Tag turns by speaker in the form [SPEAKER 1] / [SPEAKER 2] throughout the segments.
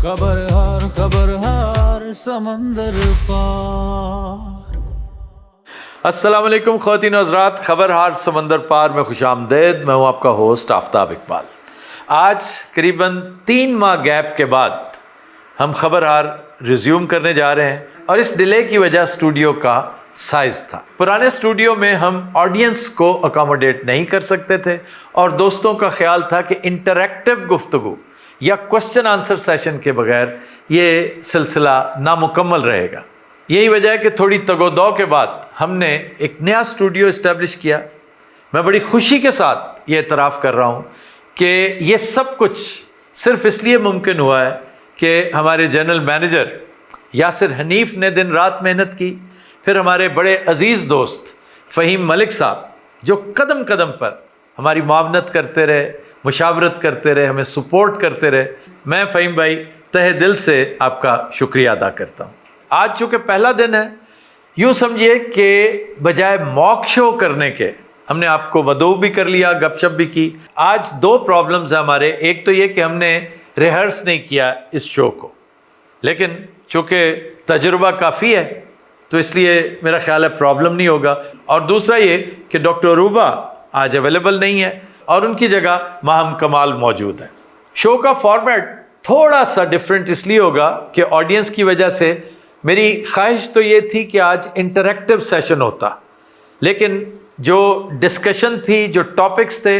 [SPEAKER 1] खबर समंदर पार।
[SPEAKER 2] अस्सलाम वालेकुम ख़वातीन व हज़रात, खबर हार समंदर पार में खुश आमदेद। मैं हूँ आपका होस्ट आफ्ताब इकबाल। आज करीबन 3 माह गैप के बाद हम खबर हार रिज्यूम करने जा रहे हैं और इस डिले की वजह स्टूडियो का साइज़ था। पुराने स्टूडियो में हम ऑडियंस को अकोमोडेट नहीं कर सकते थे और दोस्तों का ख्याल था कि इंटरैक्टिव गुफ्तगू या क्वेश्चन आंसर सेशन के बगैर ये सिलसिला नामुकम्मल रहेगा। यही वजह है कि थोड़ी तगोदौ के बाद हमने एक नया स्टूडियो इस्टेब्लिश किया। मैं बड़ी खुशी के साथ ये इतराफ़ कर रहा हूँ कि ये सब कुछ सिर्फ इसलिए मुमकिन हुआ है कि हमारे जनरल मैनेजर यासिर हनीफ़ ने दिन रात मेहनत की, फिर हमारे बड़े अज़ीज़ दोस्त फ़हीम मलिक साहब जो कदम कदम पर हमारी मुआवनत करते रहे, मुशावरत करते रहे, हमें सपोर्ट करते रहे। मैं फ़हीम भाई तहे दिल से आपका शुक्रिया अदा करता हूँ। आज चूँकि पहला दिन है, यूँ समझिए कि बजाय मॉक शो करने के हमने आपको मदऊ भी कर लिया, गपशप भी की। आज 2 प्रॉब्लम्स हैं हमारे। एक तो ये कि हमने रिहर्स नहीं किया इस शो को, लेकिन चूँकि तजुर्बा काफ़ी है तो इसलिए मेरा ख्याल है प्रॉब्लम नहीं होगा। और दूसरा ये कि डॉक्टर अरूबा आज अवेलेबल नहीं है और उनकी जगह माहम कमाल मौजूद है। शो का फॉर्मेट थोड़ा सा डिफरेंट इसलिए होगा कि ऑडियंस की वजह से मेरी ख्वाहिश तो ये थी कि आज इंटरैक्टिव सेशन होता, लेकिन जो डिस्कशन थी, जो टॉपिक्स थे,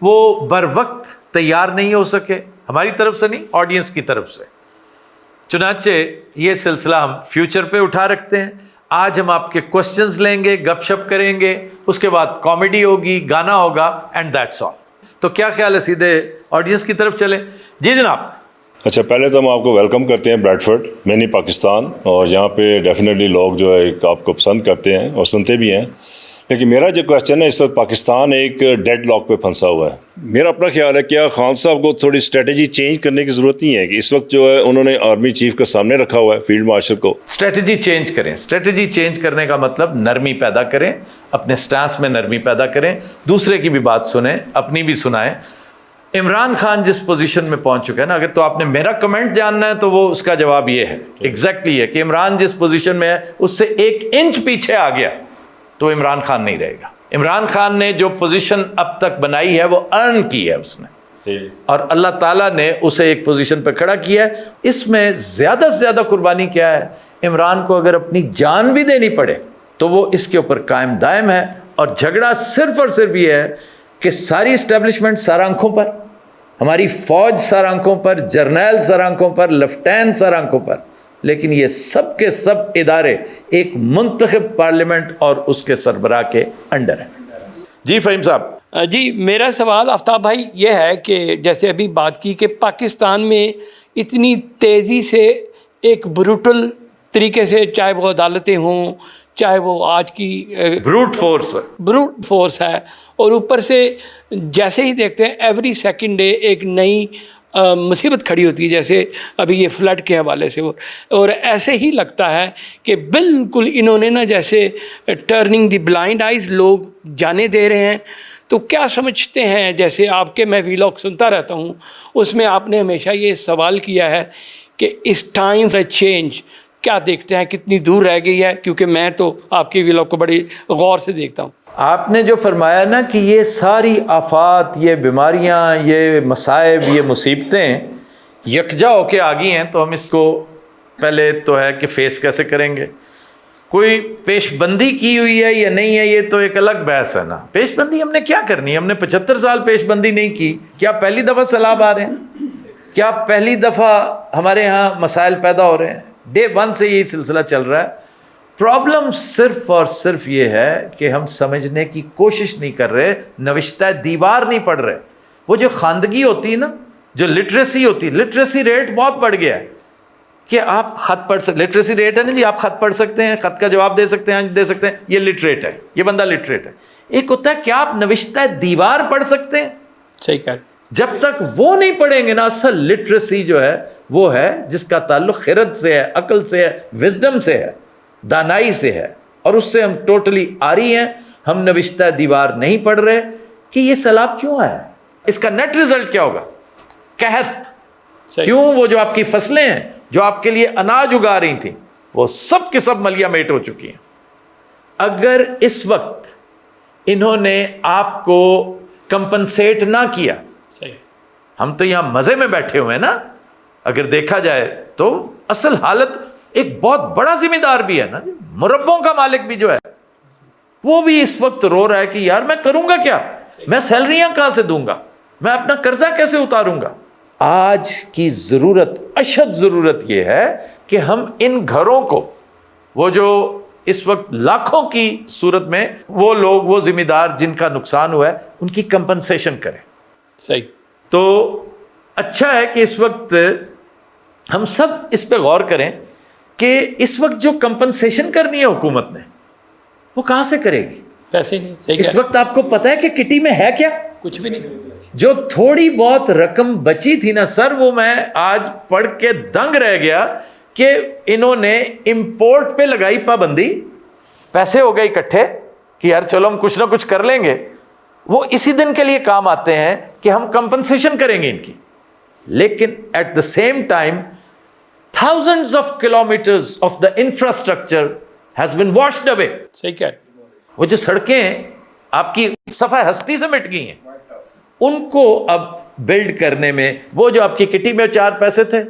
[SPEAKER 2] वो बर वक्त तैयार नहीं हो सके, हमारी तरफ से नहीं, ऑडियंस की तरफ से। चुनाचे ये सिलसिला हम फ्यूचर पे उठा रखते हैं। आज हम आपके क्वेश्चंस लेंगे, गपशप करेंगे, उसके बाद कॉमेडी होगी, गाना होगा, एंड दैट्स ऑल। तो क्या ख्याल है, सीधे ऑडियंस की तरफ चले? जी जनाब।
[SPEAKER 3] अच्छा, पहले तो हम आपको वेलकम करते हैं ब्रैडफोर्ड, मिनी पाकिस्तान। और यहाँ पे डेफिनेटली लोग जो है आपको पसंद करते हैं और सुनते भी हैं। लेकिन मेरा जो क्वेश्चन है, इस वक्त पाकिस्तान एक डेड लॉक पे फंसा हुआ है। मेरा अपना ख्याल है, क्या खान साहब को थोड़ी स्ट्रेटजी चेंज करने की ज़रूरत नहीं है कि इस वक्त जो है उन्होंने आर्मी चीफ का सामने रखा हुआ है, फील्ड मार्शल को।
[SPEAKER 2] स्ट्रेटजी चेंज करें। स्ट्रेटजी चेंज करने का मतलब नरमी पैदा करें, अपने स्टांस में नरमी पैदा करें, दूसरे की भी बात सुने, अपनी भी सुनाएं। इमरान खान जिस पोजीशन में पहुंच चुका है ना, अगर तो आपने मेरा कमेंट जानना है तो वो उसका जवाब ये है, एग्जैक्टली है कि इमरान जिस पोजीशन में है उससे 1 इंच पीछे आ गया तो इमरान खान नहीं रहेगा। इमरान खान ने जो पोजीशन अब तक बनाई है वो अर्न की है उसने, और अल्लाह ताला ने उसे एक पोजीशन पर खड़ा किया है। इसमें ज़्यादा से ज़्यादा कुर्बानी क्या है? इमरान को अगर अपनी जान भी देनी पड़े तो वो इसके ऊपर कायम दायम है। और झगड़ा सिर्फ और सिर्फ ये है कि सारी इस्टेब्लिशमेंट सर आंखों पर, हमारी फ़ौज सर आंखों पर, जर्नैल सर आंखों पर, लेफ्टिनेंट सर आंखों पर, लेकिन ये सब के सब इदारे एक मुंतखब पार्लियामेंट और उसके सरबराह के अंडर हैं। जी फ़हीम साहब।
[SPEAKER 4] जी, मेरा सवाल आफ्ताब भाई ये है कि जैसे अभी बात की कि पाकिस्तान में इतनी तेज़ी से एक ब्रूटल तरीके से, चाहे वो अदालतें हों, चाहे वो आज की
[SPEAKER 2] ब्रूट फोर्स है, और ऊपर से जैसे ही देखते हैं एवरी सेकंड डे एक नई मुसीबत खड़ी होती है, जैसे अभी ये फ्लड के हवाले से। और ऐसे ही लगता है कि बिल्कुल इन्होंने ना जैसे टर्निंग द ब्लाइंड आइज़ लोग जाने दे रहे हैं। तो क्या समझते हैं, जैसे आपके मैं वीलॉग सुनता रहता हूँ, उसमें आपने हमेशा ये सवाल किया है कि इस टाइम फॉर चेंज क्या देखते हैं, कितनी दूर रह गई है? क्योंकि मैं तो आपके वीलॉग को बड़ी गौर से देखता हूँ। आपने जो फरमाया ना कि ये सारी आफात, ये बीमारियां, ये मसाइब, ये मुसीबतें यकजा होके आ गई हैं, तो हम इसको पहले तो है कि फेस कैसे करेंगे। कोई पेशबंदी की हुई है या नहीं है, ये तो एक अलग बहस है ना। पेशबंदी हमने क्या करनी है? हमने 75 साल पेशबंदी नहीं की। क्या पहली दफ़ा सैलाब आ रहे हैं? क्या पहली दफ़ा हमारे यहाँ मसाइल पैदा हो रहे हैं? डे 1 से यही सिलसिला चल रहा है। प्रॉब्लम सिर्फ और सिर्फ ये है कि हम समझने की कोशिश नहीं कर रहे, नविश्ता दीवार नहीं पढ़ रहे। वो जो खानदगी होती है ना, जो लिटरेसी होती है, लिटरेसी रेट बहुत बढ़ गया है कि आप ख़त पढ़ सकते, लिटरेसी रेट है ना जी, आप ख़त पढ़ सकते हैं, ख़त का जवाब दे सकते हैं, दे सकते हैं, ये लिटरेट है, ये बंदा लिटरेट है। एक होता है क्या आप नविश्ता दीवार पढ़ सकते हैं?
[SPEAKER 4] सही कह।
[SPEAKER 2] जब तक वो नहीं पढ़ेंगे ना, असल लिटरेसी जो है वो है जिसका ताल्लुक खिरद से है, अकल से है, विजडम से है, दानाई से है, और उससे हम टोटली आरी हैं। हम नविश्ता दीवार नहीं पढ़ रहे कि ये सैलाब क्यों आया, इसका नेट रिजल्ट क्या होगा? कहत کیوں؟ وہ جو آپ کی فصلیں ہیں جو آپ کے لیے اناج اگا رہی تھیں وہ سب کے سب ملیا میٹ ہو چکی ہیں. اگر اس وقت انہوں نے آپ کو کمپنسیٹ نہ کیا, ہم تو یہاں مزے میں بیٹھے ہوئے ہیں نا, اگر دیکھا جائے تو اصل حالت ایک بہت بڑا ذمہ دار بھی ہے نا, مربوں کا مالک بھی جو ہے وہ بھی اس وقت رو رہا ہے کہ یار میں کروں گا کیا, میں سیلریاں کہاں سے دوں گا, میں اپنا قرضہ کیسے اتاروں گا. آج کی ضرورت, اشد ضرورت یہ ہے کہ ہم ان گھروں کو, وہ جو اس وقت لاکھوں کی صورت میں وہ لوگ, وہ ذمہ دار جن کا نقصان ہوا ہے, ان کی کمپنسیشن کریں.
[SPEAKER 4] صحیح.
[SPEAKER 2] تو اچھا ہے کہ اس وقت ہم سب اس پہ غور کریں کہ اس وقت جو کمپنسیشن کرنی ہے حکومت نے وہ کہاں سے کرے گی.
[SPEAKER 4] پیسے نہیں. صحیح.
[SPEAKER 2] اس وقت آپ کو پتہ ہے کہ کٹی میں ہے کیا؟
[SPEAKER 4] کچھ بھی نہیں.
[SPEAKER 2] جو تھوڑی بہت رقم بچی تھی نا سر, وہ میں آج پڑھ کے دنگ رہ گیا کہ انہوں نے امپورٹ پہ لگائی پابندی, پیسے ہو گئے اکٹھے کہ یار چلو ہم کچھ نہ کچھ کر لیں گے, وہ اسی دن کے لیے کام آتے ہیں کہ ہم کمپنسیشن کریں گے ان کی. لیکن at the same time thousands of kilometers of the infrastructure has been washed away.
[SPEAKER 4] صحیح کہہ رہے.
[SPEAKER 2] وہ جو سڑکیں آپ کی صفحہ ہستی سے مٹ گئی ہیں, ان کو اب بلڈ کرنے میں وہ جو آپ کی کٹی میں 4 پیسے تھے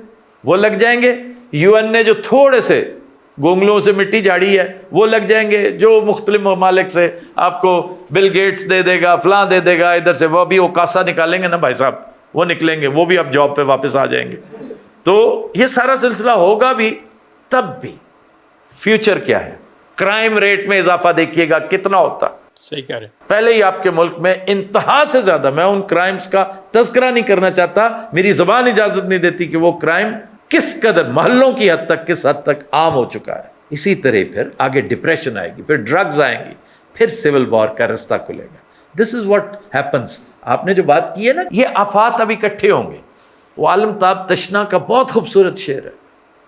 [SPEAKER 2] وہ لگ جائیں گے, یو این نے جو تھوڑے سے گونگلوں سے مٹی جھاڑی ہے وہ لگ جائیں گے, جو مختلف ممالک سے آپ کو بل گیٹس دے دے گا, فلاں دے دے گا, ادھر سے وہ بھی وہ کاسا نکالیں گے نا بھائی صاحب, وہ نکلیں گے, وہ بھی اب جاب پہ واپس آ جائیں گے. تو یہ سارا سلسلہ ہوگا بھی. تب بھی فیوچر کیا ہے؟ کرائم ریٹ میں اضافہ دیکھیے گا کتنا ہوتا.
[SPEAKER 4] صحیح کہہ رہے.
[SPEAKER 2] پہلے ہی آپ کے ملک میں انتہا سے زیادہ, میں ان کرائمز کا تذکرہ نہیں کرنا چاہتا, میری زبان اجازت نہیں دیتی کہ وہ کرائم کس قدر محلوں کی حد تک, کس حد تک عام ہو چکا ہے. اسی طرح پھر آگے ڈپریشن آئے گی, پھر ڈرگز آئیں گی, پھر سول وار کا رستہ کھلے گا. دس از واٹ ہیپنس. آپ نے جو بات کی ہے نا, یہ آفات اب اکٹھے ہوں گے. وہ عالم تاب تشنا کا بہت خوبصورت شعر ہے.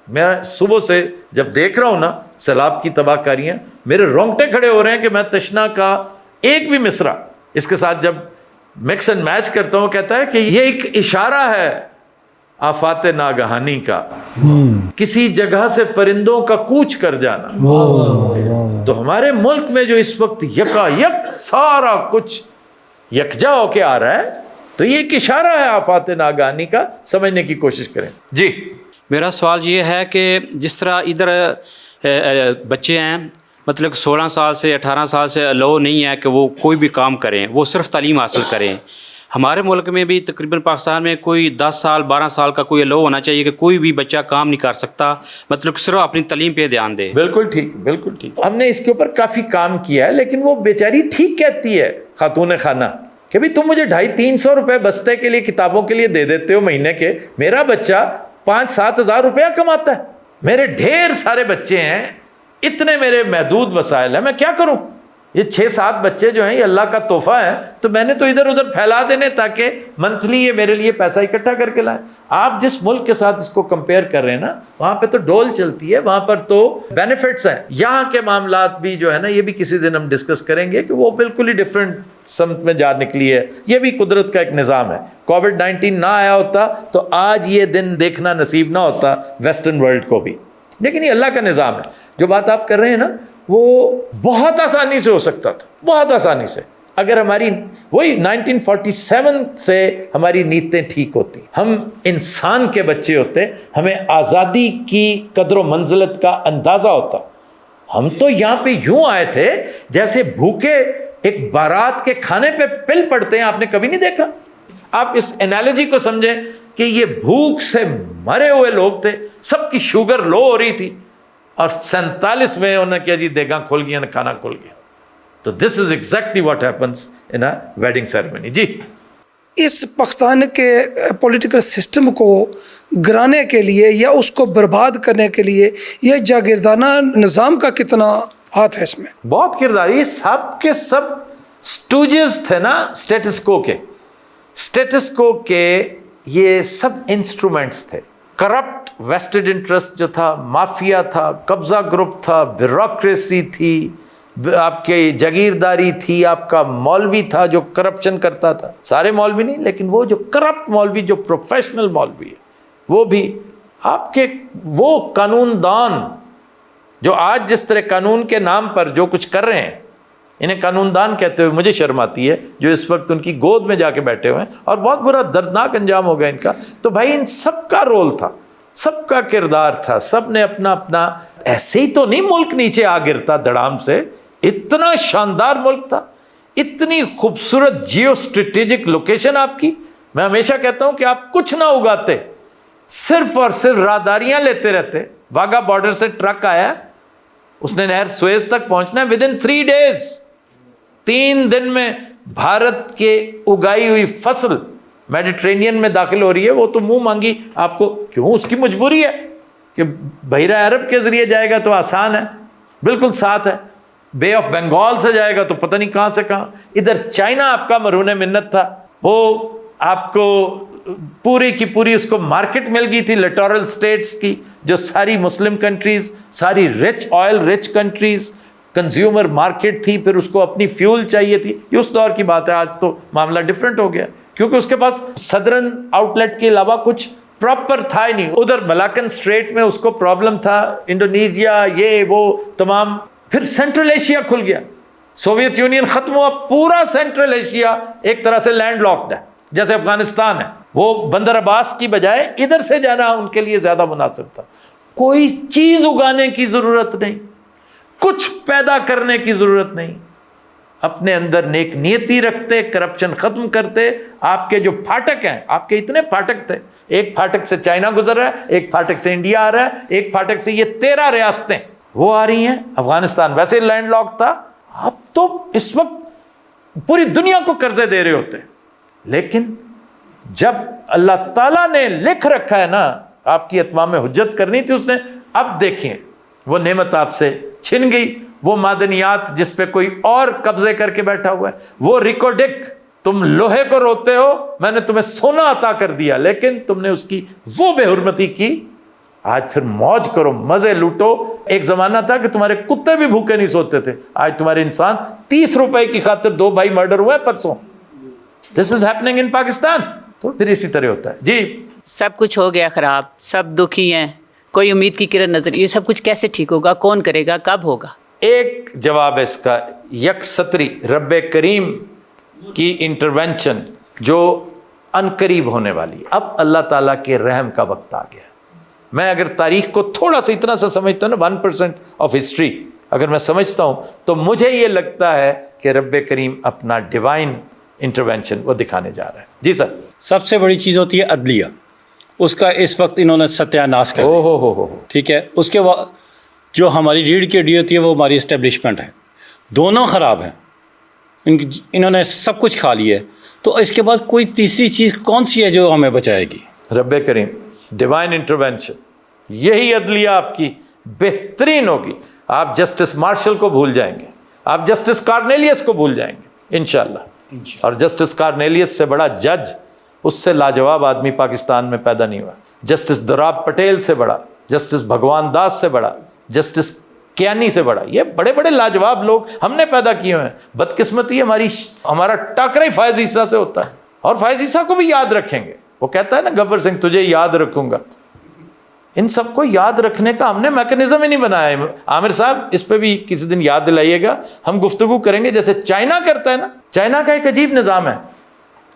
[SPEAKER 2] میں صبح سے جب دیکھ رہا ہوں نا سیلاب کی تباہ کاریاں, میرے رونگٹے کھڑے ہو رہے ہیں کہ میں تشنا کا ایک بھی مصرع اس کے ساتھ جب مکس اینڈ میچ کرتا ہوں, کہتا ہے کہ یہ ایک اشارہ ہے آفات ناگہانی کا, کسی جگہ سے پرندوں کا کوچ کر جانا. تو ہمارے ملک میں جو اس وقت یکا یک سارا کچھ یکجا ہو کے آ رہا ہے, تو یہ ایک اشارہ ہے آفات ناگہانی کا, سمجھنے کی کوشش کریں. جی
[SPEAKER 5] میرا سوال یہ ہے کہ جس طرح ادھر بچے ہیں, مطلب 16 سال سے 18 سال سے الاؤ نہیں ہے کہ وہ کوئی بھی کام کریں, وہ صرف تعلیم حاصل کریں. ہمارے ملک میں بھی تقریباً پاکستان میں کوئی 10 سال 12 سال کا کوئی الاؤ ہونا چاہیے کہ کوئی بھی بچہ کام نہیں کر سکتا, مطلب صرف اپنی تعلیم پہ دھیان دے.
[SPEAKER 2] بالکل ٹھیک, بالکل ٹھیک. ہم نے اس کے اوپر کافی کام کیا ہے, لیکن وہ بیچاری ٹھیک کہتی ہے خاتون خانہ کہ بھی تم مجھے 250-300 روپے بستے کے لیے کتابوں کے لیے دے دیتے ہو مہینے کے, میرا بچہ 5-7 ہزار روپیہ کماتا ہے, میرے ڈھیر سارے بچے ہیں, اتنے میرے محدود وسائل ہیں, میں کیا کروں؟ یہ 6-7 بچے جو ہیں یہ اللہ کا تحفہ ہے, تو میں نے تو ادھر ادھر پھیلا دینے تاکہ منتھلی یہ میرے لیے پیسہ اکٹھا کر کے لائیں. آپ جس ملک کے ساتھ اس کو کمپیئر کر رہے ہیں نا, وہاں پہ تو ڈول چلتی ہے, وہاں پر تو بینیفٹس ہیں. یہاں کے معاملات بھی جو ہے نا, یہ بھی کسی دن ہم ڈسکس کریں گے کہ وہ بالکل ہی ڈفرینٹ سمت میں جا نکلی ہے. یہ بھی قدرت کا ایک نظام ہے. کووڈ-19 نہ آیا ہوتا تو آج یہ دن دیکھنا نصیب نہ ہوتا ویسٹرن ورلڈ کو بھی, لیکن یہ اللہ کا نظام ہے. جو بات آپ کر رہے ہیں نا, وہ بہت آسانی سے ہو سکتا تھا, بہت آسانی سے, اگر ہماری وہی 1947 سے ہماری نیتیں ٹھیک ہوتی, ہم انسان کے بچے ہوتے, ہمیں آزادی کی قدر و منزلت کا اندازہ ہوتا. ہم تو یہاں پہ یوں آئے تھے جیسے بھوکے ایک بارات کے کھانے پہ پل پڑتے ہیں, آپ نے کبھی نہیں دیکھا. آپ اس انالوجی کو سمجھیں کہ یہ بھوک سے مرے ہوئے لوگ تھے, سب کی شوگر لو ہو رہی تھی, اور 47 میں انہوں نے کیا جی دیگاں کھول گیا, کھانا کھول گیا. تو this is exactly what happens in a wedding ceremony. جی
[SPEAKER 6] اس پاکستان کے پولیٹیکل سسٹم کو گرانے کے لیے یا اس کو برباد کرنے کے لیے یہ جاگیردانہ نظام کا کتنا ہاتھ ہے اس میں؟
[SPEAKER 2] بہت کردار. یہ سب کے سب سٹوجز تھے نا اسٹیٹس کو کے, اسٹیٹس کو کے یہ سب انسٹرومنٹس تھے. کرپٹ ویسٹڈ انٹرسٹ جو تھا, مافیا تھا, قبضہ گروپ تھا, بیوروکریسی تھی, آپ کے جاگیرداری تھی, آپ کا مولوی تھا جو کرپشن کرتا تھا. سارے مولوی نہیں, لیکن وہ جو کرپٹ مولوی, جو پروفیشنل مولوی ہے, وہ بھی آپ کے وہ قانون دان جو آج جس طرح قانون کے نام پر جو کچھ کر رہے ہیں، انہیں قانون دان کہتے ہوئے مجھے شرم آتی ہے، جو اس وقت ان کی گود میں جا کے بیٹھے ہوئے ہیں، اور بہت برا دردناک انجام ہو گیا ان کا۔ تو بھائی ان سب کا رول تھا، سب کا کردار تھا، سب نے اپنا اپنا، ایسے ہی تو نہیں ملک نیچے آ گرتا دھڑام سے، اتنا شاندار ملک تھا، اتنی خوبصورت جیو اسٹریٹجک لوکیشن آپ کی۔ میں ہمیشہ کہتا ہوں کہ آپ کچھ نہ اگاتے، صرف اور صرف راہداریاں لیتے رہتے۔ واگا بارڈر سے ٹرک آیا، اس نے نہر سویز تک پہنچنا ہے، ودن 3 days، 3 دن میں بھارت کے اگائی ہوئی فصل میڈیٹرینین میں داخل ہو رہی ہے۔ وہ تو منہ مانگی آپ کو، کیوں؟ اس کی مجبوری ہے کہ بحیرہ عرب کے ذریعے جائے گا تو آسان ہے، بالکل ساتھ ہے، بے آف بنگال سے جائے گا تو پتہ نہیں کہاں سے کہاں۔ ادھر چائنا آپ کا مرہون منت تھا، وہ آپ کو پوری کی پوری اس کو مارکیٹ مل گئی تھی لٹورل سٹیٹس کی، جو ساری مسلم کنٹریز، ساری rich oil rich countries, consumer market تھی، پھر اس کو اپنی فیول چاہیے تھی۔ یہ اس دور کی بات ہے، آج تو معاملہ ڈیفرنٹ ہو گیا، کیونکہ اس کے پاس صدرن آؤٹ لیٹ کے علاوہ کچھ پراپر تھا ہی نہیں۔ ادھر ملاکن اسٹریٹ میں اس کو پرابلم تھا، انڈونیزیا، یہ وہ تمام۔ پھر سینٹرل ایشیا کھل گیا، سوویت یونین ختم ہوا، پورا سینٹرل ایشیا ایک طرح سے لینڈ لاکڈ ہے، جیسے افغانستان ہے۔ وہ بندر عباس کی بجائے ادھر سے جانا ان کے لیے زیادہ مناسب تھا۔ کوئی چیز اگانے کی ضرورت نہیں، کچھ پیدا کرنے کی ضرورت نہیں، اپنے اندر نیک نیتی رکھتے، کرپشن ختم کرتے۔ آپ کے جو پھاٹک ہیں، آپ کے اتنے پھاٹک تھے، ایک پھاٹک سے چائنا گزر رہا ہے، ایک پھاٹک سے انڈیا آ رہا ہے، ایک پھاٹک سے یہ 13 ریاستیں وہ آ رہی ہیں۔ افغانستان ویسے لینڈ لاک تھا، آپ تو اس وقت پوری دنیا کو قرضے دے رہے ہوتے۔ لیکن جب اللہ تعالیٰ نے لکھ رکھا ہے نا آپ کی اتمام حجت کرنی تھی، اس نے، اب دیکھیں وہ نعمت آپ سے چھن گئی، وہ معدنیات جس پہ کوئی اور قبضے کر کے بیٹھا ہوا ہے، وہ ریکوڈک، تم لوہے کو روتے ہو، میں نے تمہیں سونا عطا کر دیا، لیکن تم نے اس کی وہ بے حرمتی کی۔ آج پھر موج کرو، مزے لوٹو۔ ایک زمانہ تھا کہ تمہارے کتے بھی بھوکے نہیں سوتے تھے، آج تمہارے انسان 30 روپے کی خاطر 2 بھائی مرڈر ہوئے پرسوں۔ دس از ہیپننگ ان پاکستان۔ تو پھر اسی طرح ہوتا ہے۔ جی،
[SPEAKER 7] سب کچھ ہو گیا خراب، سب دکھی ہیں، کوئی امید کی کرن نظر، یہ سب کچھ کیسے ٹھیک ہوگا؟ کون کرے گا؟ کب ہوگا؟
[SPEAKER 2] ایک جواب ہے اس کا، یک سطری، رب کریم کی انٹرونشن جو عنقریب ہونے والی ہے۔ اب اللہ تعالیٰ کے رحم کا وقت آ گیا۔ میں اگر تاریخ کو تھوڑا سا اتنا سا سمجھتا ہوں نا، 1% آف ہسٹری اگر میں سمجھتا ہوں، تو مجھے یہ لگتا ہے کہ رب کریم اپنا ڈیوائن انٹرونشن وہ دکھانے جا رہا ہے۔ جی سر۔
[SPEAKER 8] سب سے بڑی چیز ہوتی ہے عدلیہ، اس کا اس وقت انہوں نے ستیہ ناش کر دیا۔
[SPEAKER 2] ہو
[SPEAKER 8] ٹھیک ہے، اس کے بعد جو ہماری ریڑھ کی ہڈی ہوتی ہے وہ ہماری اسٹیبلشمنٹ ہے، دونوں خراب ہیں، انہوں نے سب کچھ کھا لیا ہے۔ تو اس کے بعد کوئی تیسری چیز کون سی ہے جو ہمیں بچائے گی؟
[SPEAKER 2] رب کریم، ڈیوائن انٹرونشن، یہی عدلیہ آپ کی بہترین ہوگی۔ آپ جسٹس مارشل کو بھول جائیں گے، آپ جسٹس کارنیلیس کو بھول جائیں گے انشاءاللہ۔ اور جسٹس کارنیلیس سے بڑا جج، اس سے لاجواب آدمی پاکستان میں پیدا نہیں ہوا۔ جسٹس دوراب پٹیل سے بڑا، جسٹس بھگوان داس سے بڑا، جسٹس کیانی سے بڑا، یہ بڑے بڑے لاجواب لوگ ہم نے پیدا کیے ہوئے ہیں۔ بدقسمتی ہمارا ٹاکرا ہی فائز عیسیٰ سے ہوتا ہے، اور فائز عیسیٰ کو بھی یاد رکھیں گے۔ وہ کہتا ہے نا گبر سنگھ، تجھے یاد رکھوں گا۔ ان سب کو یاد رکھنے کا ہم نے میکنزم ہی نہیں بنایا ہے۔ عامر صاحب اس پہ بھی کسی دن یاد دلائیے گا، ہم گفتگو کریں گے جیسے چائنا کرتا ہے نا۔ چائنا کا ایک عجیب نظام ہے،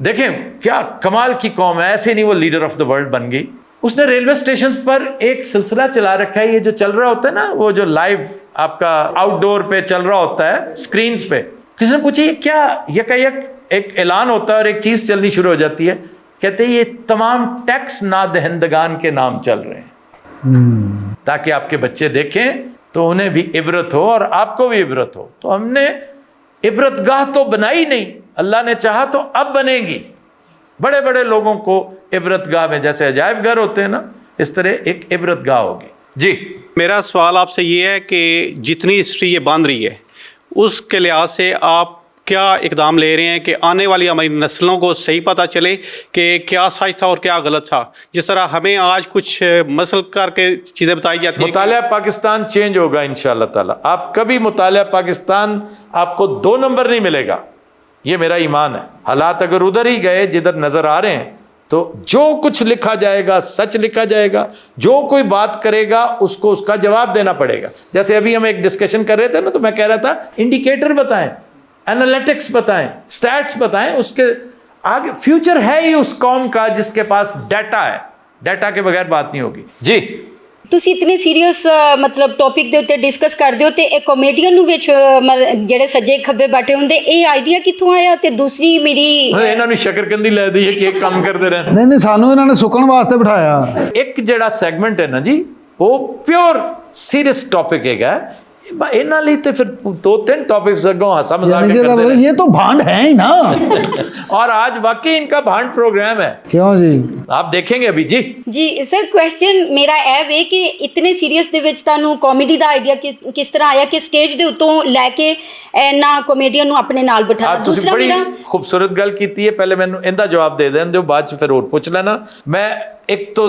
[SPEAKER 2] دیکھیں کیا کمال کی قوم ہے، ایسے نہیں وہ لیڈر آف دا ورلڈ بن گئی۔ اس نے ریلوے اسٹیشن پر ایک سلسلہ چلا رکھا ہے، یہ جو چل رہا ہوتا ہے نا، وہ جو لائیو آپ کا آؤٹ ڈور پہ چل رہا ہوتا ہے اسکرینز پہ۔ کسی نے پوچھا یہ کیا؟ یکایک ایک اعلان ہوتا ہے اور ایک چیز چلنی شروع ہو جاتی ہے، کہتے ہیں یہ تمام ٹیکس نادہندگان کے نام چل رہے ہیں، تاکہ آپ کے بچے دیکھیں تو انہیں بھی عبرت ہو اور آپ کو بھی عبرت ہو۔ تو ہم نے عبرت گاہ تو بنائی نہیں، اللہ نے چاہا تو اب بنے گی۔ بڑے بڑے لوگوں کو عبرت گاہ میں، جیسے عجائب گھر ہوتے ہیں نا، اس طرح ایک عبرت گاہ ہوگی۔ جی،
[SPEAKER 9] میرا سوال آپ سے یہ ہے کہ جتنی ہسٹری یہ باندھ رہی ہے، اس کے لحاظ سے آپ کیا اقدام لے رہے ہیں کہ آنے والی ہماری نسلوں کو صحیح پتہ چلے کہ کیا سچ تھا اور کیا غلط تھا؟ جس طرح ہمیں آج کچھ مسل کر کے چیزیں بتائی جاتی ہیں۔
[SPEAKER 2] مطالعہ پاکستان چینج ہوگا انشاءاللہ تعالی۔ آپ کبھی مطالعہ پاکستان آپ کو 2 نمبر نہیں ملے گا، یہ میرا ایمان ہے۔ حالات اگر ادھر ہی گئے جدھر نظر آ رہے ہیں तो जो कुछ लिखा जाएगा सच लिखा जाएगा, जो कोई बात करेगा उसको उसका जवाब देना पड़ेगा। जैसे अभी हम एक डिस्कशन कर रहे थे ना, तो मैं कह रहा था इंडिकेटर बताएं, एनालिटिक्स बताएं, स्टैट्स बताएं, उसके आगे फ्यूचर है ही उस कौम का जिसके पास डाटा है। डाटा के बगैर बात नहीं होगी जी।
[SPEAKER 10] ਤੁਸੀਂ ਇਤਨੇ ਸੀਰੀਅਸ ਮਤਲਬ ਟੌਪਿਕ ਦੇ ਉੱਤੇ ਡਿਸਕਸ ਕਰਦੇ ਹੋ ਤੇ ਇਹ ਕਾਮੇਡੀਅਨ ਨੂੰ ਵਿੱਚ ਜਿਹੜੇ ਸੱਜੇ ਖੱਬੇ ਬੈਠੇ ਹੁੰਦੇ, ਇਹ ਆਈਡੀਆ ਕਿੱਥੋਂ ਆਇਆ? ਤੇ ਦੂਸਰੀ ਮੇਰੀ
[SPEAKER 2] ਇਹਨਾਂ ਨੂੰ ਸ਼ਕਰਕੰਦੀ ਲੈ ਦਈਏ ਕਿ ਇਹ ਕੰਮ ਕਰਦੇ ਰਹਿਣ।
[SPEAKER 11] ਨਹੀਂ ਸਾਨੂੰ ਇਹਨਾਂ ਨੇ ਸੁੱਕਣ ਵਾਸਤੇ ਬਿਠਾਇਆ।
[SPEAKER 2] ਇੱਕ ਜਿਹੜਾ ਸੈਗਮੈਂਟ ਹੈ ਨਾ ਜੀ, ਉਹ ਪਿਓਰ ਸੀਰੀਅਸ ਟੌਪਿਕ ਹੈਗਾ। ਇਹਨਾਂ ਲਈ ਤੇ ਫਿਰ 2-3 टॉपिक्स अगों हंसा मजाक करते रहे।
[SPEAKER 11] ये तो भांड है ही ना।
[SPEAKER 2] और आज वाकई इनका भांड प्रोग्राम है।
[SPEAKER 11] क्यों जी?
[SPEAKER 2] आप देखेंगे अभी जी।
[SPEAKER 10] ਜੀ ਸਰ ਕੁਐਸਚਨ ਮੇਰਾ ਇਹ ਵੇ ਕਿ ਇਤਨੇ ਸੀਰੀਅਸ ਦੇ ਵਿੱਚ ਤੁਹਾਨੂੰ ਕਾਮੇਡੀ ਦਾ ਆਈਡੀਆ ਕਿਸ ਤਰ੍ਹਾਂ ਆਇਆ ਕਿ ਸਟੇਜ ਦੇ ਉੱਤੋਂ ਲੈ ਕੇ ਇਹਨਾਂ ਕਾਮੇਡੀਅਨ ਨੂੰ ਆਪਣੇ ਨਾਲ ਬਿਠਾਣਾ?
[SPEAKER 2] ਤੁਸੀਂ ਬੜੀ ਖੂਬਸੂਰਤ ਗੱਲ ਕੀਤੀ ਹੈ। ਪਹਿਲੇ ਮੈਨੂੰ ਇਹਦਾ ਜਵਾਬ ਦੇ ਦੇਣ ਦਿਓ, ਬਾਅਦ ਚ ਫਿਰ ਹੋਰ ਪੁੱਛ ਲੈਣਾ। ਮੈਂ ਇੱਕ ਤੋਂ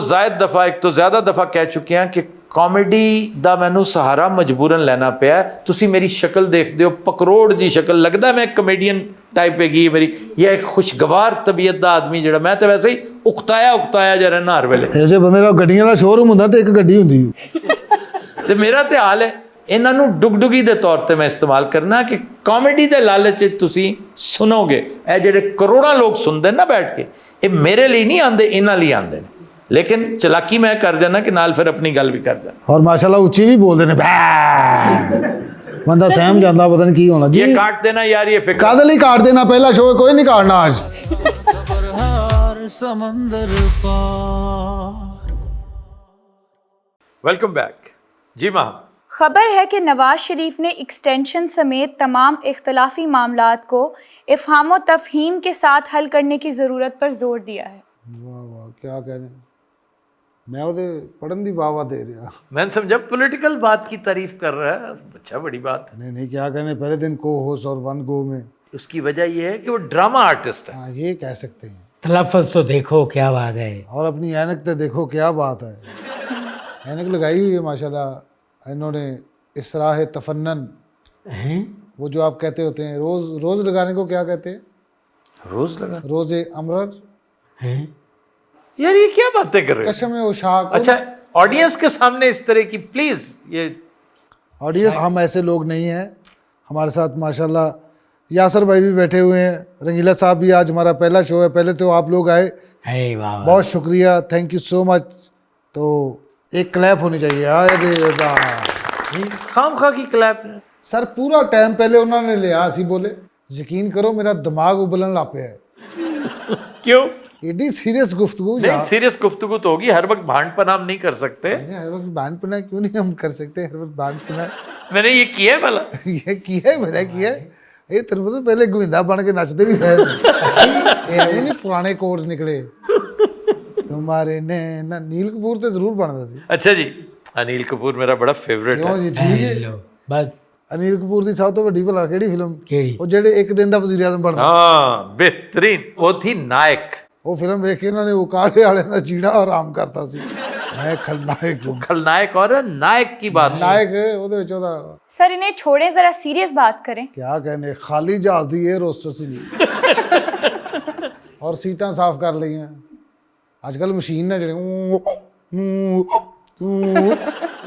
[SPEAKER 2] ਜ਼ਿਆਦਾ ਦਫਾ ਕਹਿ ਚੁੱਕਿਆ ਕਿ ਕਾਮੇਡੀ ਦਾ ਮੈਨੂੰ ਸਹਾਰਾ ਮਜਬੂਰਨ ਲੈਣਾ ਪਿਆ। ਤੁਸੀਂ ਮੇਰੀ ਸ਼ਕਲ ਦੇਖਦੇ ਹੋ, ਪਕਰੋੜ ਜੀ ਸ਼ਕਲ, ਲੱਗਦਾ ਮੈਂ ਕਮੇਡੀਅਨ ਟਾਈਪ ਹੈਗੀ ਮੇਰੀ। ਇਹ ਇੱਕ ਖੁਸ਼ਗਵਾਰ ਤਬੀਅਤ ਦਾ ਆਦਮੀ ਜਿਹੜਾ, ਮੈਂ ਤਾਂ ਵੈਸੇ ਹੀ ਉਕਤਾਇਆ ਜਾ ਰਹਿਣਾ ਹਰ ਵੇਲੇ।
[SPEAKER 11] ਐਸੇ ਬੰਦੇ ਦਾ ਗੱਡੀਆਂ ਦਾ ਸ਼ੋਰੂਮ ਹੁੰਦਾ ਤੇ ਇੱਕ ਗੱਡੀ ਹੁੰਦੀ
[SPEAKER 2] ਤੇ ਮੇਰਾ ਤੇ ਹਾਲ ਹੈ। ਇਹਨਾਂ ਨੂੰ ਡੁਗਡੁਗੀ ਦੇ ਤੌਰ ਤੇ ਮੈਂ ਇਸਤੇਮਾਲ ਕਰਨਾ ਕਿ ਕਾਮੇਡੀ ਦੇ ਲਾਲਚ 'ਚ ਤੁਸੀਂ ਸੁਣੋਗੇ। ਇਹ ਜਿਹੜੇ ਕਰੋੜਾਂ ਲੋਕ ਸੁਣਦੇ ਨਾ ਬੈਠ ਕੇ, ਇਹ ਮੇਰੇ ਲਈ ਨਹੀਂ ਆਉਂਦੇ, ਇਹਨਾਂ ਲਈ ਆਉਂਦੇ ਨੇ। लेकिन चलाकी मैं कर जाना कि नाल फिर अपनी गल भी कर जाना।
[SPEAKER 11] और माशाल्लाह उच्ची भी बोलते ने, बंदा सहम जाता, पता नहीं की होना जी।
[SPEAKER 2] ये काट देना यार, ये फिक्र
[SPEAKER 11] कादल ही काट देना, पहला शो कोई नहीं काटना आज।
[SPEAKER 1] खबर समंदर पार।
[SPEAKER 2] वेलकम बैक जी। मां,
[SPEAKER 12] खबर है कि नवाज शरीफ ने एक्सटेंशन समेत तमाम इख्तलाफी मामलात को इफ़हाम व तफ़हीम के साथ हल करने की ज़रूरत पर जोर दिया है।
[SPEAKER 11] वाह वाह, क्या कहने, मैं ਉਹਦੇ ਪੜਨ ਦੀ ਵਾਵਾ ਦੇ ਰਿਹਾ।
[SPEAKER 2] मैं समझा पॉलिटिकल बात की तारीफ कर रहा है। अच्छा, बड़ी बात।
[SPEAKER 11] नहीं क्या कहने, पहले दिन को होस्ट और वन गो में।
[SPEAKER 2] उसकी वजह ये है कि वो ड्रामा आर्टिस्ट है।
[SPEAKER 11] हाँ, ये कह सकते हैं।
[SPEAKER 13] तलफ़्फ़ुज़ तो देखो क्या बात है,
[SPEAKER 11] और अपनी ऐनक तो देखो क्या बात है। ऐनक लगाई हुई है माशाल्लाह इन्होंने। इसराह तफन्नन, वो जो आप कहते होते हैं रोज़ लगाने को क्या कहते हैं?
[SPEAKER 2] रोज़ लगा,
[SPEAKER 11] रोज़े अमरर।
[SPEAKER 2] यार ये क्या बातें कर रहे हो?
[SPEAKER 11] कसम उशाक।
[SPEAKER 2] अच्छा, ऑडियंस के सामने इस तरह की प्लीज, ये
[SPEAKER 11] ऑडियंस, हम ऐसे लोग नहीं हैं। हमारे साथ माशाल्लाह यासर भाई भी बैठे हुए हैं, रंगीला साहब भी। आज हमारा पहला शो है, पहले तो आप लोग आए, बहुत शुक्रिया, थैंक यू सो मच। तो एक क्लैप होनी चाहिए।
[SPEAKER 2] खाम खा की क्लैप।
[SPEAKER 11] सर पूरा टाइम पहले उन्होंने लिया, असी बोले यकीन करो मेरा दिमाग उबलन लग पे है।
[SPEAKER 2] क्यों?
[SPEAKER 11] एडी सीरियस गुफ्तगू।
[SPEAKER 2] नहीं, सीरियस गुफ्तगू तो होगी, हर वक्त भांडपना हम नहीं कर सकते।
[SPEAKER 11] हर वक्त भांडपना क्यों नहीं हम कर सकते? हर वक्त भांडपना
[SPEAKER 2] मैंने ये किया है भला।
[SPEAKER 11] ये किया है, मैंने किया है। ये तेरे को तो पहले गोविंदा बन के नचते भी थे। ये नहीं पुराने कोट निकले तुम्हारे ने ना। नील कपूर तो जरूर बनता थी।
[SPEAKER 2] अच्छा जी, अनिल कपूर मेरा बड़ा फेवरेट है।
[SPEAKER 11] क्यों जी? ठीक है
[SPEAKER 13] बस।
[SPEAKER 11] अनिल कपूर की सब तो वड्डी भला केड़ी फिल्म?
[SPEAKER 13] केड़ी?
[SPEAKER 11] वो जेड़े एक दिन दा वज़ीर आज़म बनदा।
[SPEAKER 2] हाँ, बेहतरीन। वो थी नायक।
[SPEAKER 11] वो फिल्म देख के इन्होंने उकाड़े वाले का जीना आराम करता सी। मैं खलनायक हूँ।
[SPEAKER 2] खलनायक और नायक की बात।
[SPEAKER 11] नायक ਉਹਦੇ ਵਿੱਚ ਉਹਦਾ।
[SPEAKER 12] सर इन्हें छोड़े, ज़रा सीरियस बात करें।
[SPEAKER 11] क्या कहने, खाली जहाज दी एयर होस्टेस सी और सीटां साफ कर लईਆਂ। आजकल मशीन है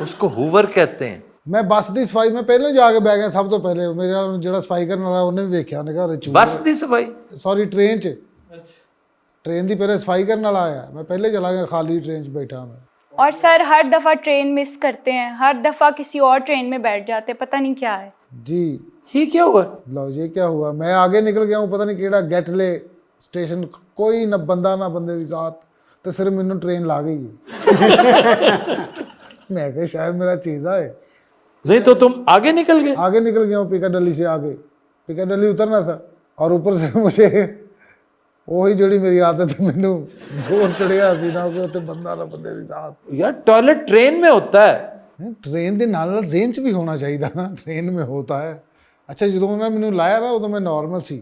[SPEAKER 2] उसको हूवर कहते हैं।
[SPEAKER 11] मैं बस की सफाई में पहले जाके बह गया, सब तो पहले मेरे जो सफाई करने वाला उन्हें भी वेख्या, उन्हें कहा
[SPEAKER 2] बस की सफाई,
[SPEAKER 11] सॉरी ट्रेन च। ट्रेन की पहले सफाई करने वाला आया, मैं पहले चला गया, खाली ट्रेन च बैठा मैं।
[SPEAKER 12] और सर हर दफ़ा ट्रेन मिस करते हैं, हर दफ़ा किसी और ट्रेन में बैठ जाते हैं, पता नहीं क्या है
[SPEAKER 11] जी।
[SPEAKER 2] ये क्या हुआ?
[SPEAKER 11] लो ये क्या हुआ, मैं आगे निकल गया हूँ, पता नहीं केड़ा गेटले स्टेशन, कोई ना बंदा ना बंदे के साथ, तो सिर्फ मैनू ट्रेन ला गई। मैं कहा शायद मेरा चीज़ है।
[SPEAKER 2] नहीं तो तुम आगे निकल गए?
[SPEAKER 11] आगे निकल गया हूँ, पिकाडली से आगे। पिकाडली उतरना था और ऊपर से मुझे वही जोड़ी मेरी आदत है, मैनू जोर चढ़िया सी ना कि उत्ते बंदा ना बंदे के साथ।
[SPEAKER 2] यार टॉयलेट ट्रेन में होता है।
[SPEAKER 11] ट्रेन के नाल ज़ेहन च भी होना चाहिए ना, ट्रेन में होता है। अच्छा जो उन्होंने मैनू लाया ना उदों मैं नॉर्मल सी,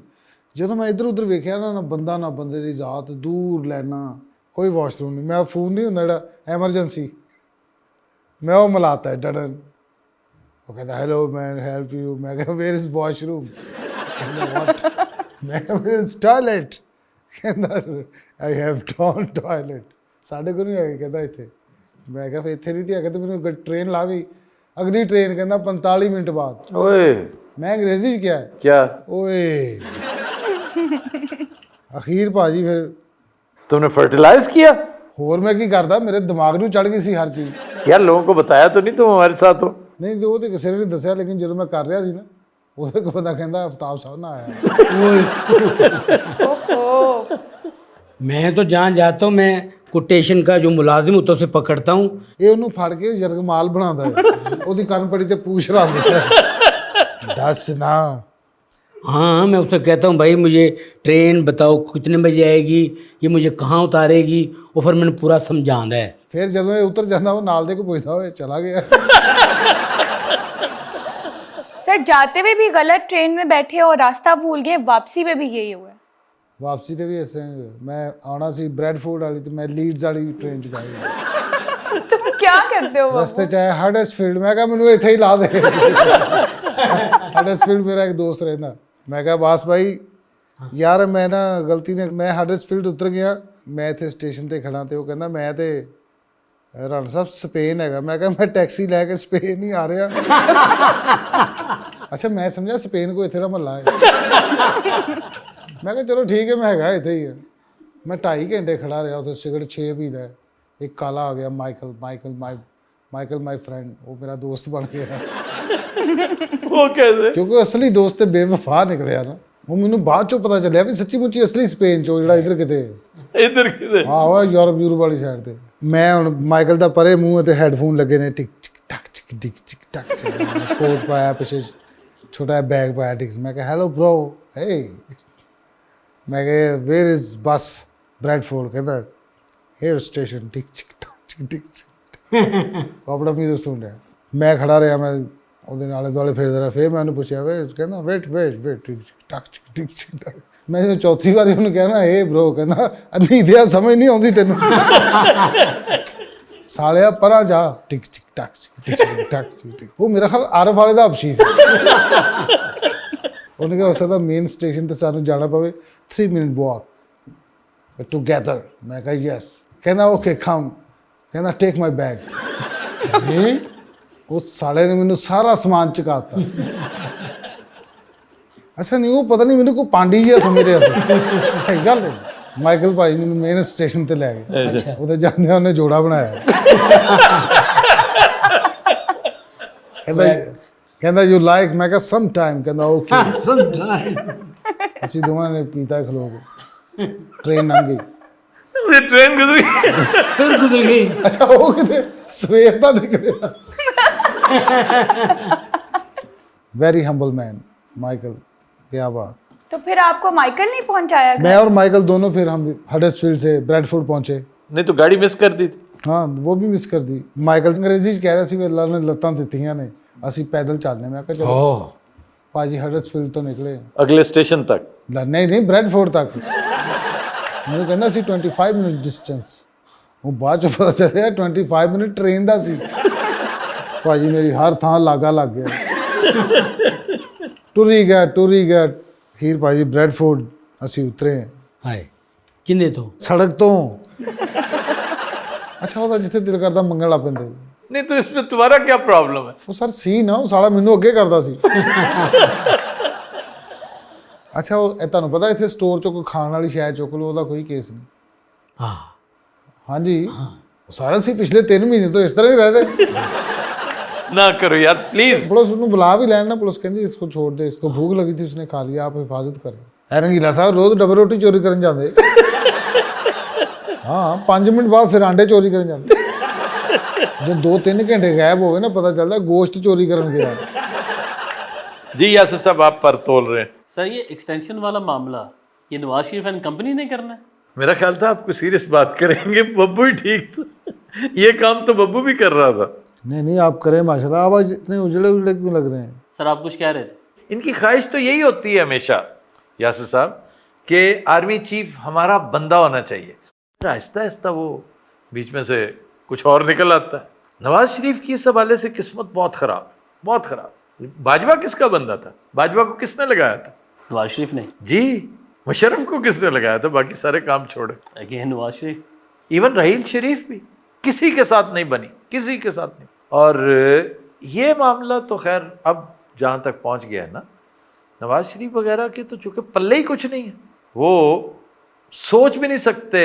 [SPEAKER 11] जो मैं इधर उधर वेख्या ना बंदा ना बंदे की जात, दूर लैना, कोई वॉशरूम नहीं। मैं फोन नहीं होंदा जिहड़ा एमरजेंसी, मैं वो मिलाता है डरन। वो कहता हेलो मैन हेल्प यू, मैं कहा वेयर इज वॉशरूम, व्हाट, मैं कहा वेयर इज टॉयलेट, ਕਹਿੰਦਾ ਆਈ ਹੈਵ ਡੋਨ ਟਾਇਲਟ, ਸਾਡੇ ਕੋਲ ਨਹੀਂ ਹੈਗੇ ਕਹਿੰਦਾ ਇੱਥੇ। ਮੈਂ ਕਿਹਾ ਫਿਰ ਇੱਥੇ ਨਹੀਂ ਤੇ ਹੈਗਾ ਤੇ ਮੈਨੂੰ ਟ੍ਰੇਨ ਲਾ ਗਈ, ਅਗਲੀ ਟ੍ਰੇਨ ਕਹਿੰਦਾ 45 ਮਿੰਟ ਬਾਅਦ।
[SPEAKER 2] ओए
[SPEAKER 11] ਮੈਂ ਅੰਗਰੇਜ਼ੀ 'ਚ ਕਿਹਾ
[SPEAKER 2] क्या
[SPEAKER 11] ਓਏ। ਅਖੀਰ ਭਾਜੀ ਫਿਰ
[SPEAKER 2] तुमने फर्टिलाइज किया?
[SPEAKER 11] ਹੋਰ ਮੈਂ ਕੀ ਕਰਦਾ, ਮੇਰੇ ਦਿਮਾਗ ਨੂੰ ਚੜ ਗਈ ਸੀ ਹਰ ਚੀਜ਼।
[SPEAKER 2] यार लोगों को बताया तो नहीं तुम हमारे साथ हो?
[SPEAKER 11] ਨਹੀਂ ਤੇ ਉਹ ਤੇ ਕਿਸੇ ਨੇ ਨਹੀਂ ਦੱਸਿਆ, ਲੇਕਿਨ ਜਦੋਂ ਮੈਂ ਕਰ ਰਿਹਾ ਸੀ ਨਾ ਉਹਦੇ ਕੋਲ ਬੰਦਾ ਕਹਿੰਦਾ ਅਫਤਾਬ ਸਾਹਿਬ ਨਾ ਆਇਆ।
[SPEAKER 13] मैं तो जहाँ जाता हूँ मैं कोटेशन का जो मुलाजिम होता है उसे पकड़ता हूँ।
[SPEAKER 11] ਇਹ ਉਹਨੂੰ ਫੜ ਕੇ ਜਰਗਮਾਲ ਬਣਾਉਂਦਾ ਹੈ, ਉਹਦੀ ਕੰਨ ਪੜੀ ਤੇ ਪੂਛ ਰੱਖ ਦਿੰਦਾ ਹੈ। ਦੱਸ ਨਾ।
[SPEAKER 13] हाँ मैं उससे कहता हूँ भाई मुझे ट्रेन बताओ कितने बजे आएगी, ये मुझे कहाँ उतारेगी, और फिर मैंने पूरा समझाना है।
[SPEAKER 11] ਫਿਰ ਜਦੋਂ ਇਹ ਉਤਰ ਜਾਂਦਾ ਉਹ ਨਾਲ ਦੇ ਕੋ ਪੁੱਛਦਾ ਹੋਏ ਚਲਾ ਗਿਆ।
[SPEAKER 12] सर जाते हुए भी गलत ट्रेन में बैठे और रास्ता भूल गए, वापसी में भी यही हुआ है?
[SPEAKER 11] ਵਾਪਸੀ ਤੇ ਵੀ ਇਸੇ ਮੈਂ ਆਉਣਾ ਸੀ ਬ੍ਰੈਡਫੋਰਡ ਵਾਲੀ ਤੇ ਮੈਂ ਲੀਡਸ ਵਾਲੀ ਟ੍ਰੇਨ 'ਚ ਗਿਆ।
[SPEAKER 12] तुम क्या करते हो
[SPEAKER 11] ਰਸਤੇ 'ਚ ਆਇਆ ਹਡਰਸਫੀਲਡ, ਮੈਂ ਕਿਹਾ ਮੈਨੂੰ ਇੱਥੇ ਹੀ ਲਾ ਦੇ। ਹਡਰਸਫੀਲਡ ਮੇਰਾ ਇੱਕ ਦੋਸਤ ਰਹਿੰਦਾ। ਮੈਂ ਕਿਹਾ ਬਾਸ ਭਾਈ ਯਾਰ ਮੈਂ ਨਾ ਗਲਤੀ ਨੇ ਮੈਂ ਹਡਰਸਫੀਲਡ ਉਤਰ ਗਿਆ, ਮੈਂ ਇੱਥੇ ਸਟੇਸ਼ਨ ਤੇ ਖੜਾ ਤੇ ਉਹ ਕਹਿੰਦਾ ਮੈਂ ਤੇ ਰਾਣਾ ਸਾਹਿਬ ਸਪੇਨ ਹੈਗਾ। ਮੈਂ ਕਿਹਾ ਮੈਂ ਟੈਕਸੀ ਲੈ ਕੇ ਸਪੇਨ ਨਹੀਂ ਆ ਰਿਹਾ। ਅੱਛਾ ਮੈਂ ਸਮਝਿਆ ਸਪੇਨ ਕੋ ਇੱਥੇ ਦਾ ਮਹੱਲਾ ਹੈ। ਮੈਂ ਕਿਹਾ ਚਲੋ ਠੀਕ ਹੈ ਮੈਂ ਹੈਗਾ ਇੱਥੇ ਹੀ ਹੈ। ਮੈਂ 2.5 ਘੰਟੇ ਖੜਾ ਰਿਹਾ ਉੱਥੇ, ਸਿਗਰਟ 6 ਪੀਦਾ। ਇੱਕ ਕਾਲਾ ਆ ਗਿਆ ਮਾਈਕਲ ਮਾਈ ਫਰੈਂਡ, ਉਹ ਮੇਰਾ ਦੋਸਤ ਬਣ ਗਿਆ।
[SPEAKER 2] वो कैसे?
[SPEAKER 11] ਕਿਉਂਕਿ ਉਹ ਅਸਲੀ ਦੋਸਤ ਤੇ ਬੇਵਫਾ ਨਿਕਲਿਆ ਨਾ। ਉਹ ਮੈਨੂੰ ਬਾਅਦ ਚੋਂ ਪਤਾ ਚੱਲਿਆ ਵੀ ਸੱਚੀ ਮੁੱਚੀ ਅਸਲੀ ਸਪੇਨ ਚੋਂ ਜਿਹੜਾ ਇੱਧਰ ਕਿਤੇ
[SPEAKER 2] इधर किधर?
[SPEAKER 11] ਹਾਂ ਉਹ ਯੂਰਪ ਵਾਲੀ ਸਾਈਡ ਤੇ। ਮੈਂ ਹੁਣ ਮਾਈਕਲ ਦਾ ਪਰੇ ਮੂੰਹ ਤੇ ਹੈੱਡਫੋਨ ਲੱਗੇ ਨੇ, ਟਿਕ ਟਿਕ ਟਕ ਟਿਕ ਟਿਕ ਟਿਕ ਟਕ, ਕੋਟ ਪਾਇਆ, ਪਿੱਛੇ ਛੋਟਾ ਜਿਹਾ ਬੈਗ ਪਾਇਆ। ਟਿਕ ਮੈਂ ਕਿਹਾ ਹੈਲੋ ਬ੍ਰੋ, ਹੇ ਮੈਂ ਕਿਹਾ ਵੇਅਰ ਇਜ਼ ਬੱਸ ਬ੍ਰੈਡਫੋਰਡ, ਕਹਿੰਦਾ ਹੇਅਰ ਸਟੇਸ਼ਨ, ਟਿਕ ਟਿਕ ਟਕ ਟਿਕ ਟਿਕ। ਆਪਣਾ ਮਿਊਜ਼ਿਕ ਸੁਣ ਰਿਹਾ। ਮੈਂ ਖੜਾ ਰਿਹਾ, ਮੈਂ ਉਹਦੇ ਨਾਲੇ ਦੁਆਲੇ ਫਿਰਦਾ ਰਿਹਾ। ਫਿਰ ਮੈਂ ਉਹਨੂੰ ਪੁੱਛਿਆ ਵੇ, ਕਹਿੰਦਾ ਵੇਟ ਟਿਕ ਟਕ ਟਿਕ ਟਕ। ਮੈਂ ਜਦੋਂ ਚੌਥੀ ਵਾਰੀ ਉਹਨੂੰ ਕਹਿਣਾ ਏ ਬ్రో, ਕਹਿੰਦਾ ਅੰਨੀ ਦਿਆ ਸਮਝ ਨਹੀਂ ਆਉਂਦੀ ਤੈਨੂੰ ਸਾਲਿਆ ਪਰਾਂ ਜਾ, ਟਿਕ ਟਿਕ ਟਕ ਟਿਕ ਟਿਕ ਟਕ ਟਿਕ। ਉਹ ਮੇਰਾ ਖਿਆਲ ਆਰਫ ਵਾਲੇ ਦਾ ਅਬਸ਼ੀ ਸੀ। ਉਹਨੇ ਕਿਹਾ ਹੋ ਸਕਦਾ ਮੇਨ ਸਟੇਸ਼ਨ ਤੇ ਸਾਨੂੰ ਜਾਣਾ ਪਵੇ, 3 ਮਿੰਟ ਵਾਕ ਟੂਗੇਦਰ। ਮੈਂ ਕਿਹਾ ਯੈਸ। ਕਹਿੰਦਾ ਓਕੇ ਕਮ, ਕਹਿੰਦਾ ਟੇਕ ਮਾਈ ਬੈਗ। ਉਸ ਸਾਲੇ ਨੇ ਮੈਨੂੰ ਸਾਰਾ ਸਮਾਨ ਚੁਕਾਤਾ। ਅੱਛਾ ਨਹੀਂ ਉਹ ਪਤਾ ਨਹੀਂ ਮੈਨੂੰ ਕੋਈ ਪਾਂਡੀ ਜਿਹਾ ਸਮਝ ਰਿਹਾ ਸੀ। ਸਹੀ ਗੱਲ ਹੈ। ਮਾਈਕਲ ਭਾਈ ਮੈਨੂੰ ਮੇਨ ਸਟੇਸ਼ਨ ਤੇ ਲੈ ਗਏ। ਉਹਦੇ ਜਾਂਦਿਆਂ ਉਹਨੇ ਜੋੜਾ ਬਣਾਇਆ। ਕਹਿੰਦਾ ਯੂ ਲਾਈਕ, ਮੈਂ ਕਿਹਾ ਸਮ ਟਾਈਮ, ਕਹਿੰਦਾ ਓਕੇ
[SPEAKER 13] सम टाइम।
[SPEAKER 11] ਅਸੀਂ ਦੋਵਾਂ ਨੇ ਪੀਤਾ ਖਲੋ ਕੇ। ਟ੍ਰੇਨ ਲੰਘ ਗਈ।
[SPEAKER 2] ट्रेन गुजरी।
[SPEAKER 13] फिर गुजर गई।
[SPEAKER 11] ਅੱਛਾ ਉਹ ਕਿਤੇ ਸਵੇਰ ਦਾ ਨਿਕਲਿਆ। ਵੈਰੀ ਹੰਬਲ ਮੈਨ ਮਾਈਕਲ, क्या बात।
[SPEAKER 12] तो फिर आपको माइकल नहीं पहुंचाया घर?
[SPEAKER 11] मैं और माइकल दोनों फिर हम हडर्सफील्ड से ब्रैडफोर्ड पहुंचे।
[SPEAKER 2] नहीं तो गाड़ी मिस कर दी थी।
[SPEAKER 11] हाँ वो भी मिस कर दी। माइकल अंग्रेजी कह रहा सी भी अल्लाह ने लत्तां दित्तियां ने, ਅਸੀਂ ਪੈਦਲ ਚੱਲਦੇ। ਮੈਂ ਕਿਹਾ ਚਲੋ ਭਾਜੀ ਹਡਰਸਫੀਲਡ ਤੋਂ ਨਿਕਲੇ
[SPEAKER 2] अगले स्टेशन तक?
[SPEAKER 11] ਨਹੀਂ ਬ੍ਰੈਡਫੋਰਡ ਤੱਕ। ਮੈਨੂੰ ਕਹਿੰਦਾ ਸੀ 25 ਮਿੰਟ ਡਿਸਟੈਂਸ। ਉਹ ਬਾਅਦ ਚ ਪਤਾ ਚੱਲਿਆ 25 ਮਿੰਟ ਟ੍ਰੇਨ ਦਾ ਸੀ। ਭਾਜੀ ਮੇਰੀ ਹਰ ਥਾਂ ਲਾਗਾ ਲੱਗ ਗਿਆ। ਟੁਰੀ ਗਿਆ। ਅਖੀਰ ਭਾਜੀ ਬ੍ਰੈਡਫੋਰਡ ਅਸੀਂ ਉਤਰੇ।
[SPEAKER 13] हाय किन्ने तो
[SPEAKER 11] ਸੜਕ ਤੋਂ। ਅੱਛਾ ਉਹਦਾ ਜਿੱਥੇ ਦਿਲ ਕਰਦਾ ਮੰਗਣ ਲੱਗ ਪੈਂਦੇ।
[SPEAKER 2] नहीं तो इसमें तुम्हारा क्या प्रॉब्लम है?
[SPEAKER 11] ਉਹ ਸਰ ਸੀ ਨਾ, ਉਹ ਸਾਲਾ ਮੈਨੂੰ ਅੱਗੇ ਕਰਦਾ ਸੀ। ਅੱਛਾ ਉਹ ਤੁਹਾਨੂੰ ਪਤਾ ਇੱਥੇ ਸਟੋਰ ਚੋਂ ਕੋਈ ਖਾਣ ਵਾਲੀ ਸ਼ਾਇਦ ਚੁੱਕ ਲਓ, ਉਹਦਾ ਕੋਈ ਕੇਸ ਨਹੀਂ।
[SPEAKER 13] हाँ
[SPEAKER 11] ਹਾਂਜੀ ਉਹ ਸਾਰਾ ਸੀ ਪਿਛਲੇ 3 ਮਹੀਨੇ ਤੋਂ ਇਸ ਤਰ੍ਹਾਂ ਹੀ ਰਹਿ ਰਹੇ।
[SPEAKER 2] ना करो यार प्लीज।
[SPEAKER 11] पुलिस उसको बुला भी लेना, पुलिस कहती इसको छोड़ दे, इसको भूख लगी थी उसने खा लिया, आप हिफाजत करें। रंगीला साहब रोज डबल रोटी चोरी करन जाते। हाँ 5 मिनट बाद फिर आंडे चोरी करन जाते। जो 2-3 घंटे गायब हो गए ना, पता चलता गोश्त चोरी करन गया।
[SPEAKER 2] जी यासिर साहब आप पर तोल रहे हैं।
[SPEAKER 14] सर ये एक्सटेंशन वाला मामला ये नवाज शरीफ एंड कंपनी ने करना है?
[SPEAKER 2] मेरा ख्याल था आपको सीरियस बात करेंगे, बब्बू ही ठीक था। ये काम तो बब्बू भी कर रहा था।
[SPEAKER 11] नहीं आप करें माशाल्लाह। आवाज इतने उजड़े क्यों लग रहे हैं?
[SPEAKER 14] सर आप कुछ कह रहे थे।
[SPEAKER 2] इनकी ख्वाहिश तो यही होती है हमेशा यासिर साहब कि आर्मी चीफ हमारा बंदा होना चाहिए। आहिस्ता आहिस्ता वो बीच में से कुछ और निकल आता है। नवाज शरीफ की इस हवाले से किस्मत बहुत ख़राब। बाजवा किसका बंदा था? बाजवा को किसने लगाया था?
[SPEAKER 14] नवाज शरीफ ने।
[SPEAKER 2] जी مشرف کو کس نے لگایا تھا؟ باقی سارے کام چھوڑے.
[SPEAKER 14] اگین نواز شریف.
[SPEAKER 2] ایون رحیل شریف بھی کسی کے ساتھ نہیں بنی، کسی کے ساتھ نہیں. اور یہ معاملہ تو خیر اب جہاں تک پہنچ گیا ہے نا، نواز شریف وغیرہ کے تو چونکہ پلے ہی کچھ نہیں ہے، وہ سوچ بھی نہیں سکتے.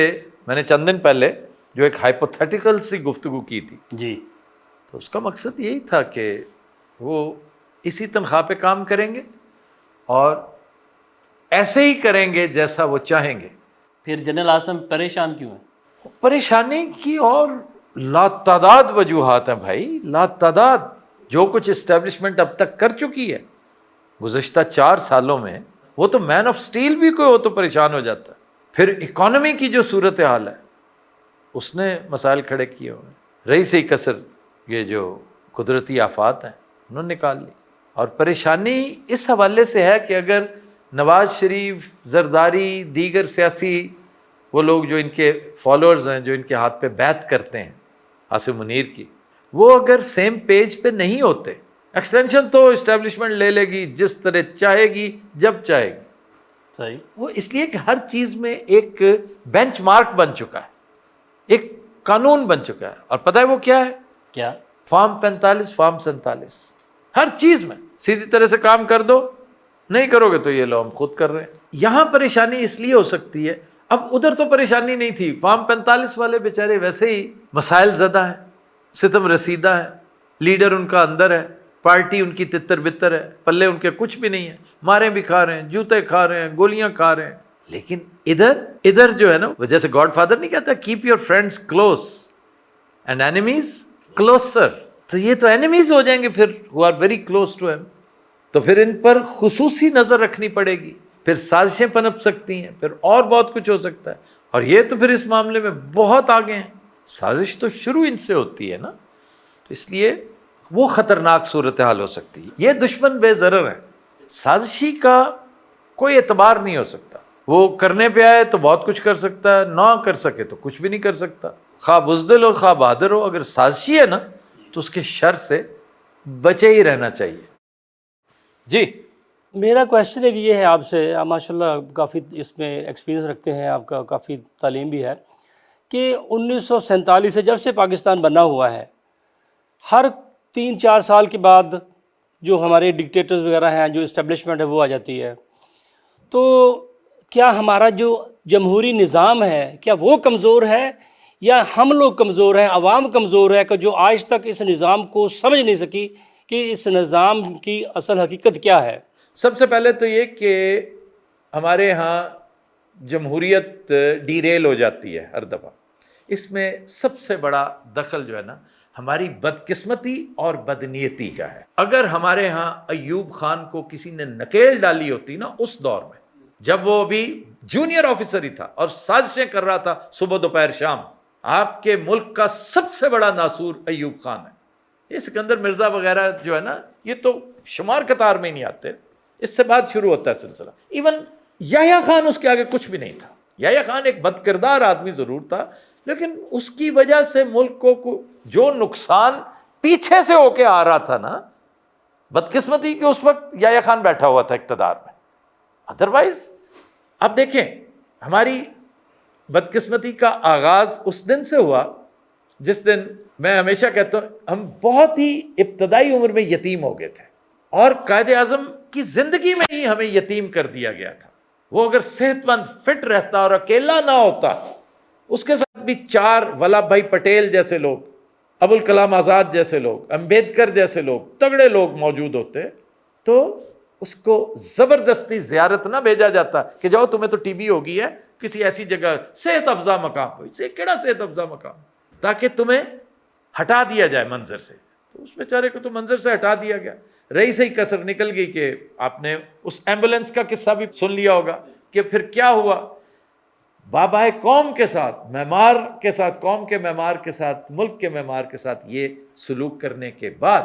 [SPEAKER 2] میں نے چند دن پہلے جو ایک ہائپوتھیٹیکل سی گفتگو کی تھی
[SPEAKER 14] جی،
[SPEAKER 2] تو اس کا مقصد یہی تھا کہ وہ اسی تنخواہ پہ کام کریں گے اور ایسے ہی کریں گے جیسا وہ چاہیں گے.
[SPEAKER 14] پھر جنرل آسم پریشان کیوں ہیں؟
[SPEAKER 2] پریشانی کی اور لاتعداد وجوہات ہیں بھائی، لاتعداد. جو کچھ اسٹیبلشمنٹ اب تک کر چکی ہے گزشتہ 4 سالوں میں، وہ تو مین آف سٹیل بھی کوئی ہو تو پریشان ہو جاتا ہے. پھر اکانومی کی جو صورتحال ہے اس نے مسائل کھڑے کیے ہوئے ہیں. رہی سی کسر یہ جو قدرتی آفات ہیں انہوں نے نکال لی. اور پریشانی اس حوالے سے ہے کہ اگر نواز شریف، زرداری، دیگر سیاسی وہ لوگ جو ان کے فالوورز ہیں، جو ان کے ہاتھ پہ بیعت کرتے ہیں عاصم منیر کی، وہ اگر سیم پیج پہ نہیں ہوتے، ایکسٹینشن تو اسٹیبلشمنٹ لے لے گی جس طرح چاہے گی جب چاہے گی.
[SPEAKER 14] صحیح.
[SPEAKER 2] وہ اس لیے کہ ہر چیز میں ایک بینچ مارک بن چکا ہے، ایک قانون بن چکا ہے. اور پتہ ہے وہ کیا ہے؟
[SPEAKER 14] کیا؟
[SPEAKER 2] Form 45 form 47. ہر چیز میں سیدھی طرح سے کام کر دو، نہیں کرو گے تو یہ لو ہم خود کر رہے ہیں. یہاں پریشانی اس لیے ہو سکتی ہے، اب ادھر تو پریشانی نہیں تھی. فارم 45 والے بیچارے ویسے ہی مسائل زدہ ہیں، ستم رسیدہ ہیں، لیڈر ان کا اندر ہے، پارٹی ان کی تتر بتر ہے، پلے ان کے کچھ بھی نہیں ہے، ماریں بھی کھا رہے ہیں، جوتے کھا رہے ہیں، گولیاں کھا رہے ہیں. لیکن ادھر جو ہے نا، جیسے گاڈ فادر نہیں کہتا keep your friends close and enemies closer. تو یہ تو اینیمیز ہو جائیں گے پھر who are very close to him. تو پھر ان پر خصوصی نظر رکھنی پڑے گی، پھر سازشیں پنپ سکتی ہیں، پھر اور بہت کچھ ہو سکتا ہے. اور یہ تو پھر اس معاملے میں بہت آگے ہیں. سازش تو شروع ان سے ہوتی ہے نا، تو اس لیے وہ خطرناک صورتحال ہو سکتی ہے. یہ دشمن بے ضرر ہیں، سازشی کا کوئی اعتبار نہیں ہو سکتا. وہ کرنے پہ آئے تو بہت کچھ کر سکتا ہے، نہ کر سکے تو کچھ بھی نہیں کر سکتا. خواہ بزدل ہو خواہ بہادر ہو، اگر سازشی ہے نا تو اس کے شر سے بچے ہی رہنا چاہیے. جی
[SPEAKER 15] میرا کویشچن ایک یہ ہے آپ سے، آپ ماشاء اللہ کافی اس میں ایکسپیرینس رکھتے ہیں، آپ کا کافی تعلیم بھی ہے، کہ 1947 سے جب سے پاکستان بنا ہوا ہے، ہر 3-4 سال کے بعد جو ہمارے ڈکٹیٹرز وغیرہ ہیں، جو اسٹیبلشمنٹ ہے وہ آ جاتی ہے. تو کیا ہمارا جو جمہوری نظام ہے کیا وہ کمزور ہے یا ہم لوگ کمزور ہیں، عوام کمزور ہے، کہ جو آج تک اس نظام کو سمجھ نہیں سکی کہ اس نظام کی اصل حقیقت کیا ہے؟
[SPEAKER 2] سب سے پہلے تو یہ کہ ہمارے ہاں جمہوریت ڈیریل ہو جاتی ہے ہر دفعہ. اس میں سب سے بڑا دخل جو ہے نا ہماری بدقسمتی اور بدنیتی کا ہے. اگر ہمارے ہاں ایوب خان کو کسی نے نکیل ڈالی ہوتی نا اس دور میں، جب وہ بھی جونیئر آفیسر ہی تھا اور سازشیں کر رہا تھا صبح دوپہر شام، آپ کے ملک کا سب سے بڑا ناصور ایوب خان ہے. یہ سکندر مرزا وغیرہ جو ہے نا یہ تو شمار قطار میں ہی نہیں آتے. اس سے بعد شروع ہوتا ہے سلسلہ. ایون یحییٰ خان اس کے آگے کچھ بھی نہیں تھا. یحییٰ خان ایک بد کردار آدمی ضرور تھا، لیکن اس کی وجہ سے ملک کو جو نقصان پیچھے سے ہو کے آ رہا تھا نا، بدقسمتی کہ اس وقت یحییٰ خان بیٹھا ہوا تھا اقتدار میں. ادروائز اب دیکھیں ہماری بدقسمتی کا آغاز اس دن سے ہوا جس دن میں ہمیشہ کہتا ہوں ہم بہت ہی ابتدائی عمر میں یتیم ہو گئے تھے، اور قائد اعظم کی زندگی میں ہی ہمیں یتیم کر دیا گیا تھا. وہ اگر صحت مند فٹ رہتا اور اکیلا نہ ہوتا، اس کے ساتھ بھی 4 ولبھ بھائی پٹیل جیسے لوگ، ابوالکلام آزاد جیسے لوگ، امبیڈکر جیسے لوگ، تگڑے لوگ موجود ہوتے، تو اس کو زبردستی زیارت نہ بھیجا جاتا کہ جاؤ تمہیں تو ٹی بی ہو گئی ہے، کسی ایسی جگہ صحت افزا مقام ہوئی سے کیڑا صحت افزا مقام، تاکہ تمہیں ہٹا دیا جائے منظر سے. تو اس بیچارے کو تو منظر سے ہٹا دیا گیا. رہی صحیح کسر نکل گئی کہ آپ نے اس ایمبولینس کا قصہ بھی سن لیا ہوگا کہ پھر کیا ہوا. بابائے قوم کے ساتھ، معمار کے ساتھ، قوم کے معمار کے ساتھ، ملک کے معمار کے ساتھ یہ سلوک کرنے کے بعد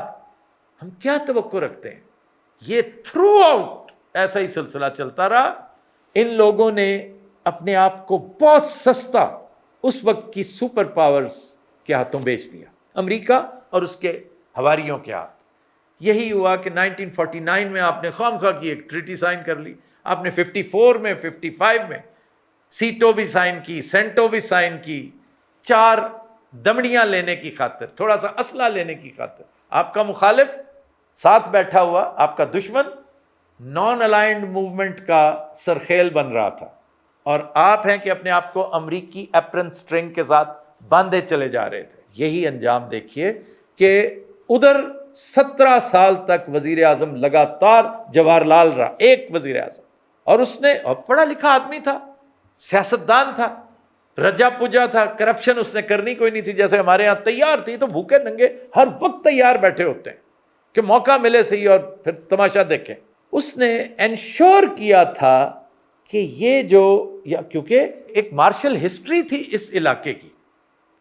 [SPEAKER 2] ہم کیا توقع رکھتے ہیں؟ یہ تھرو آؤٹ ایسا ہی سلسلہ چلتا رہا. ان لوگوں نے اپنے آپ کو بہت سستا اس وقت کی سپر پاورز کے ہاتھوں بیچ دیا، امریکہ اور اس کے حواریوں کے ہاتھ. یہی ہوا کہ 1949 میں آپ نے خواہ مخواہ کی ایک ٹریٹی سائن کر لی. آپ نے 54 میں 55 میں سیٹوں بھی سائن کی, سینٹوں بھی سائن کی, 4 دمڑیاں لینے کی خاطر, تھوڑا سا اسلحہ لینے کی خاطر. آپ کا مخالف ساتھ بیٹھا ہوا, آپ کا دشمن نان الائنڈ موومنٹ کا سرخیل بن رہا تھا, اور آپ ہیں کہ اپنے آپ کو امریکی ایپرن سٹرنگ کے ساتھ باندھے چلے جا رہے تھے. یہی انجام دیکھیے کہ ادھر 17 سال تک وزیر اعظم لگاتار جواہر لال رہا, ایک وزیر اعظم, اور اس نے پڑھا لکھا آدمی تھا, سیاستدان تھا, رجا پوجا تھا, کرپشن اس نے کرنی کوئی نہیں تھی. جیسے ہمارے ہاں تیار تھی تو بھوکے ننگے ہر وقت تیار بیٹھے ہوتے ہیں کہ موقع ملے صحیح اور پھر تماشا دیکھیں. اس نے انشور کیا تھا کہ یہ جو, کیونکہ ایک مارشل ہسٹری تھی اس علاقے کی,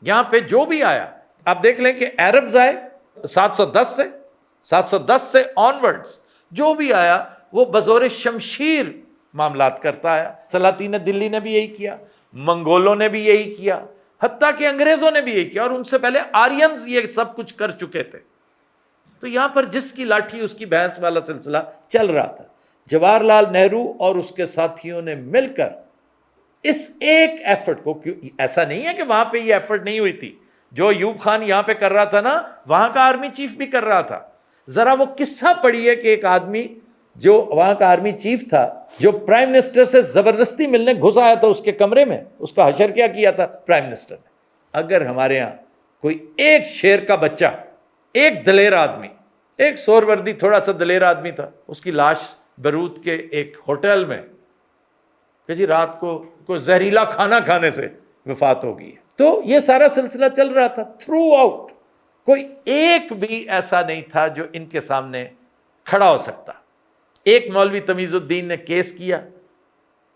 [SPEAKER 2] یہاں پہ جو بھی آیا, آپ دیکھ لیں کہ عربز آئے 710 سے آنورڈز, جو بھی آیا وہ بزور شمشیر معاملات کرتا آیا. سلاطین دلی نے بھی یہی کیا, منگولوں نے بھی یہی کیا, حتیٰ کہ انگریزوں نے بھی یہی کیا, اور ان سے پہلے آرینز یہ سب کچھ کر چکے تھے. تو یہاں پر جس کی لاٹھی اس کی بھینس والا سلسلہ چل رہا تھا. جواہر لال نہرو اور اس کے ساتھیوں نے مل کر اس ایک ایفرٹ کو, ایسا نہیں ہے کہ وہاں پہ یہ ایفرٹ نہیں ہوئی تھی, جو ایوب خان یہاں پہ کر رہا تھا نا, وہاں کا آرمی چیف بھی کر رہا تھا. ذرا وہ قصہ پڑھیے کہ ایک آدمی جو وہاں کا آرمی چیف تھا, جو پرائم منسٹر سے زبردستی ملنے گھس آیا تھا اس کے کمرے میں, اس کا حشر کیا کیا تھا پرائم منسٹر نے. اگر ہمارے ہاں کوئی ایک شیر کا بچہ, ایک دلیر آدمی, ایک سور وردی تھوڑا سا دلیر آدمی تھا, اس کی لاش بیروت کے ایک ہوٹل میں کہ جی رات کو کوئی زہریلا کھانا کھانے سے وفات ہو گئی ہے. تو یہ سارا سلسلہ چل رہا تھا تھرو آؤٹ. کوئی ایک بھی ایسا نہیں تھا جو ان کے سامنے کھڑا ہو سکتا. ایک مولوی تمیز الدین نے کیس کیا,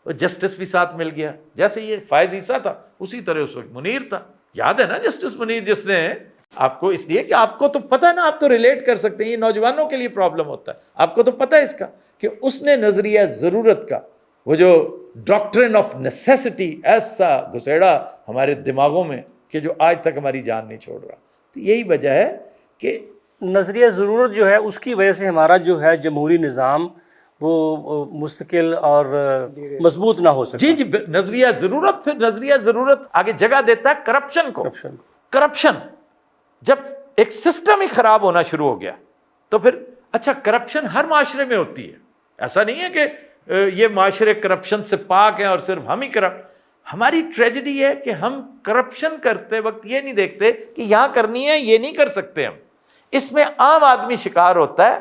[SPEAKER 2] وہ جسٹس بھی ساتھ مل گیا. جیسے یہ فائز عیسیٰ تھا اسی طرح اس وقت منیر تھا. یاد ہے نا جسٹس منیر, جس نے آپ کو, اس لیے کہ آپ کو تو پتہ ہے نا, آپ تو ریلیٹ کر سکتے ہیں, یہ نوجوانوں کے لیے پرابلم ہوتا ہے, آپ کو تو پتہ ہے اس کا, کہ اس نے نظریہ ضرورت کا, وہ جو ڈاکٹرن آف نیسیسٹی, ایسا گھسیڑا ہمارے دماغوں میں کہ جو آج تک ہماری جان نہیں چھوڑ رہا. تو یہی وجہ ہے کہ
[SPEAKER 15] نظریہ ضرورت جو ہے اس کی وجہ سے ہمارا جو ہے جمہوری نظام وہ مستقل اور مضبوط نہ ہو سکتا.
[SPEAKER 2] جی نظریہ ضرورت, پھر نظریہ ضرورت آگے جگہ دیتا ہے کرپشن کو. کرپشن جب ایک سسٹم ہی خراب ہونا شروع ہو گیا تو پھر, اچھا کرپشن ہر معاشرے میں ہوتی ہے, ایسا نہیں ہے کہ یہ معاشرے کرپشن سے پاک ہیں اور صرف ہم ہی کرپٹ. ہماری ٹریجڈی ہے کہ ہم کرپشن کرتے وقت یہ نہیں دیکھتے کہ یہاں کرنی ہے, یہ نہیں کر سکتے ہم. اس میں عام آدمی شکار ہوتا ہے,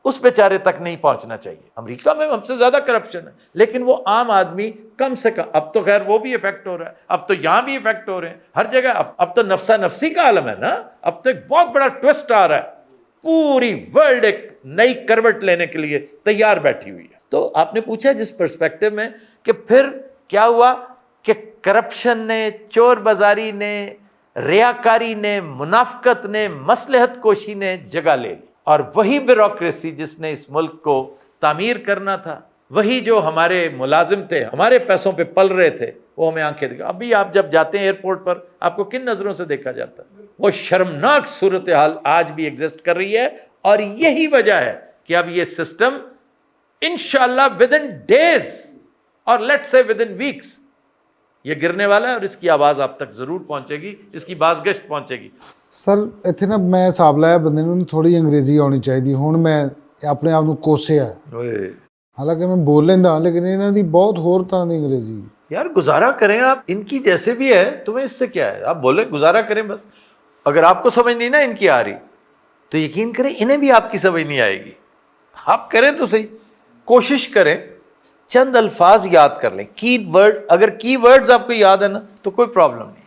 [SPEAKER 2] اس بیچارے تک نہیں پہنچنا چاہیے. امریکہ میں ہم سے زیادہ کرپشن ہے, لیکن وہ عام آدمی کم سے کم, اب تو خیر وہ بھی افیکٹ ہو رہا ہے, اب تو یہاں بھی افیکٹ ہو رہے ہیں ہر جگہ. اب تو نفسا نفسی کا عالم ہے نا, اب تو ایک بہت بڑا ٹوسٹ آ رہا ہے, پوری ورلڈ ایک نئی کروٹ لینے کے لیے تیار بیٹھی ہوئی ہے. تو آپ نے پوچھا جس پرسپیکٹو میں کہ پھر کیا ہوا کہ کرپشن نے, چور بازاری نے, ریاکاری نے, منافقت نے, مصلحت کوشی نے جگہ لے لی, اور وہی بیوروکریسی جس نے اس ملک کو تعمیر کرنا تھا, وہی جو ہمارے ملازم تھے, ہمارے پیسوں پہ پل رہے تھے, وہ ہمیں آنکھیں دکھا. ابھی آپ جب جاتے ہیں ایئرپورٹ پر, آپ کو کن نظروں سے دیکھا جاتا ہے؟ وہ شرمناک صورتحال آج بھی ایگزسٹ کر رہی ہے, اور یہی وجہ ہے کہ اب یہ سسٹم انشاءاللہ ود ان ڈیز اور لیٹ سے ود ان ویکس یہ گرنے والا ہے, اور اس کی آواز آپ تک ضرور پہنچے گی, اس کی بازگشت پہنچے گی.
[SPEAKER 11] ਸਰ ਇੱਥੇ ਨਾ ਮੈਂ ਹਿਸਾਬ ਲਾਇਆ ਬੰਦੇ ਨੂੰ ਥੋੜੀ ਅੰਗਰੇਜ਼ੀ ਆਉਣੀ ਚਾਹੀਦੀ. ਹੁਣ ਮੈਂ ਆਪਣੇ ਆਪ ਨੂੰ ਕੋਸਿਆ, ਹਾਲਾਂਕਿ ਮੈਂ ਬੋਲ ਲੈਂਦਾ, ਲੇਕਿਨ ਇਹਨਾਂ ਦੀ ਬਹੁਤ ਹੋਰ ਤਰ੍ਹਾਂ ਦੀ ਅੰਗਰੇਜ਼ੀ.
[SPEAKER 2] یار گزارا کریں آپ, ان کی جیسے بھی ہے, تمہیں اس سے کیا ہے, آپ بولیں گزارا کریں بس. اگر آپ کو سمجھ نہیں نا ان کی آ رہی تو یقین کریں انہیں بھی آپ کی سمجھ نہیں آئے گی. آپ کریں تو صحیح, کوشش کریں, چند الفاظ یاد کر لیں, کی ورڈ, اگر کی ورڈز آپ کو یاد ہے نا تو کوئی پرابلم نہیں.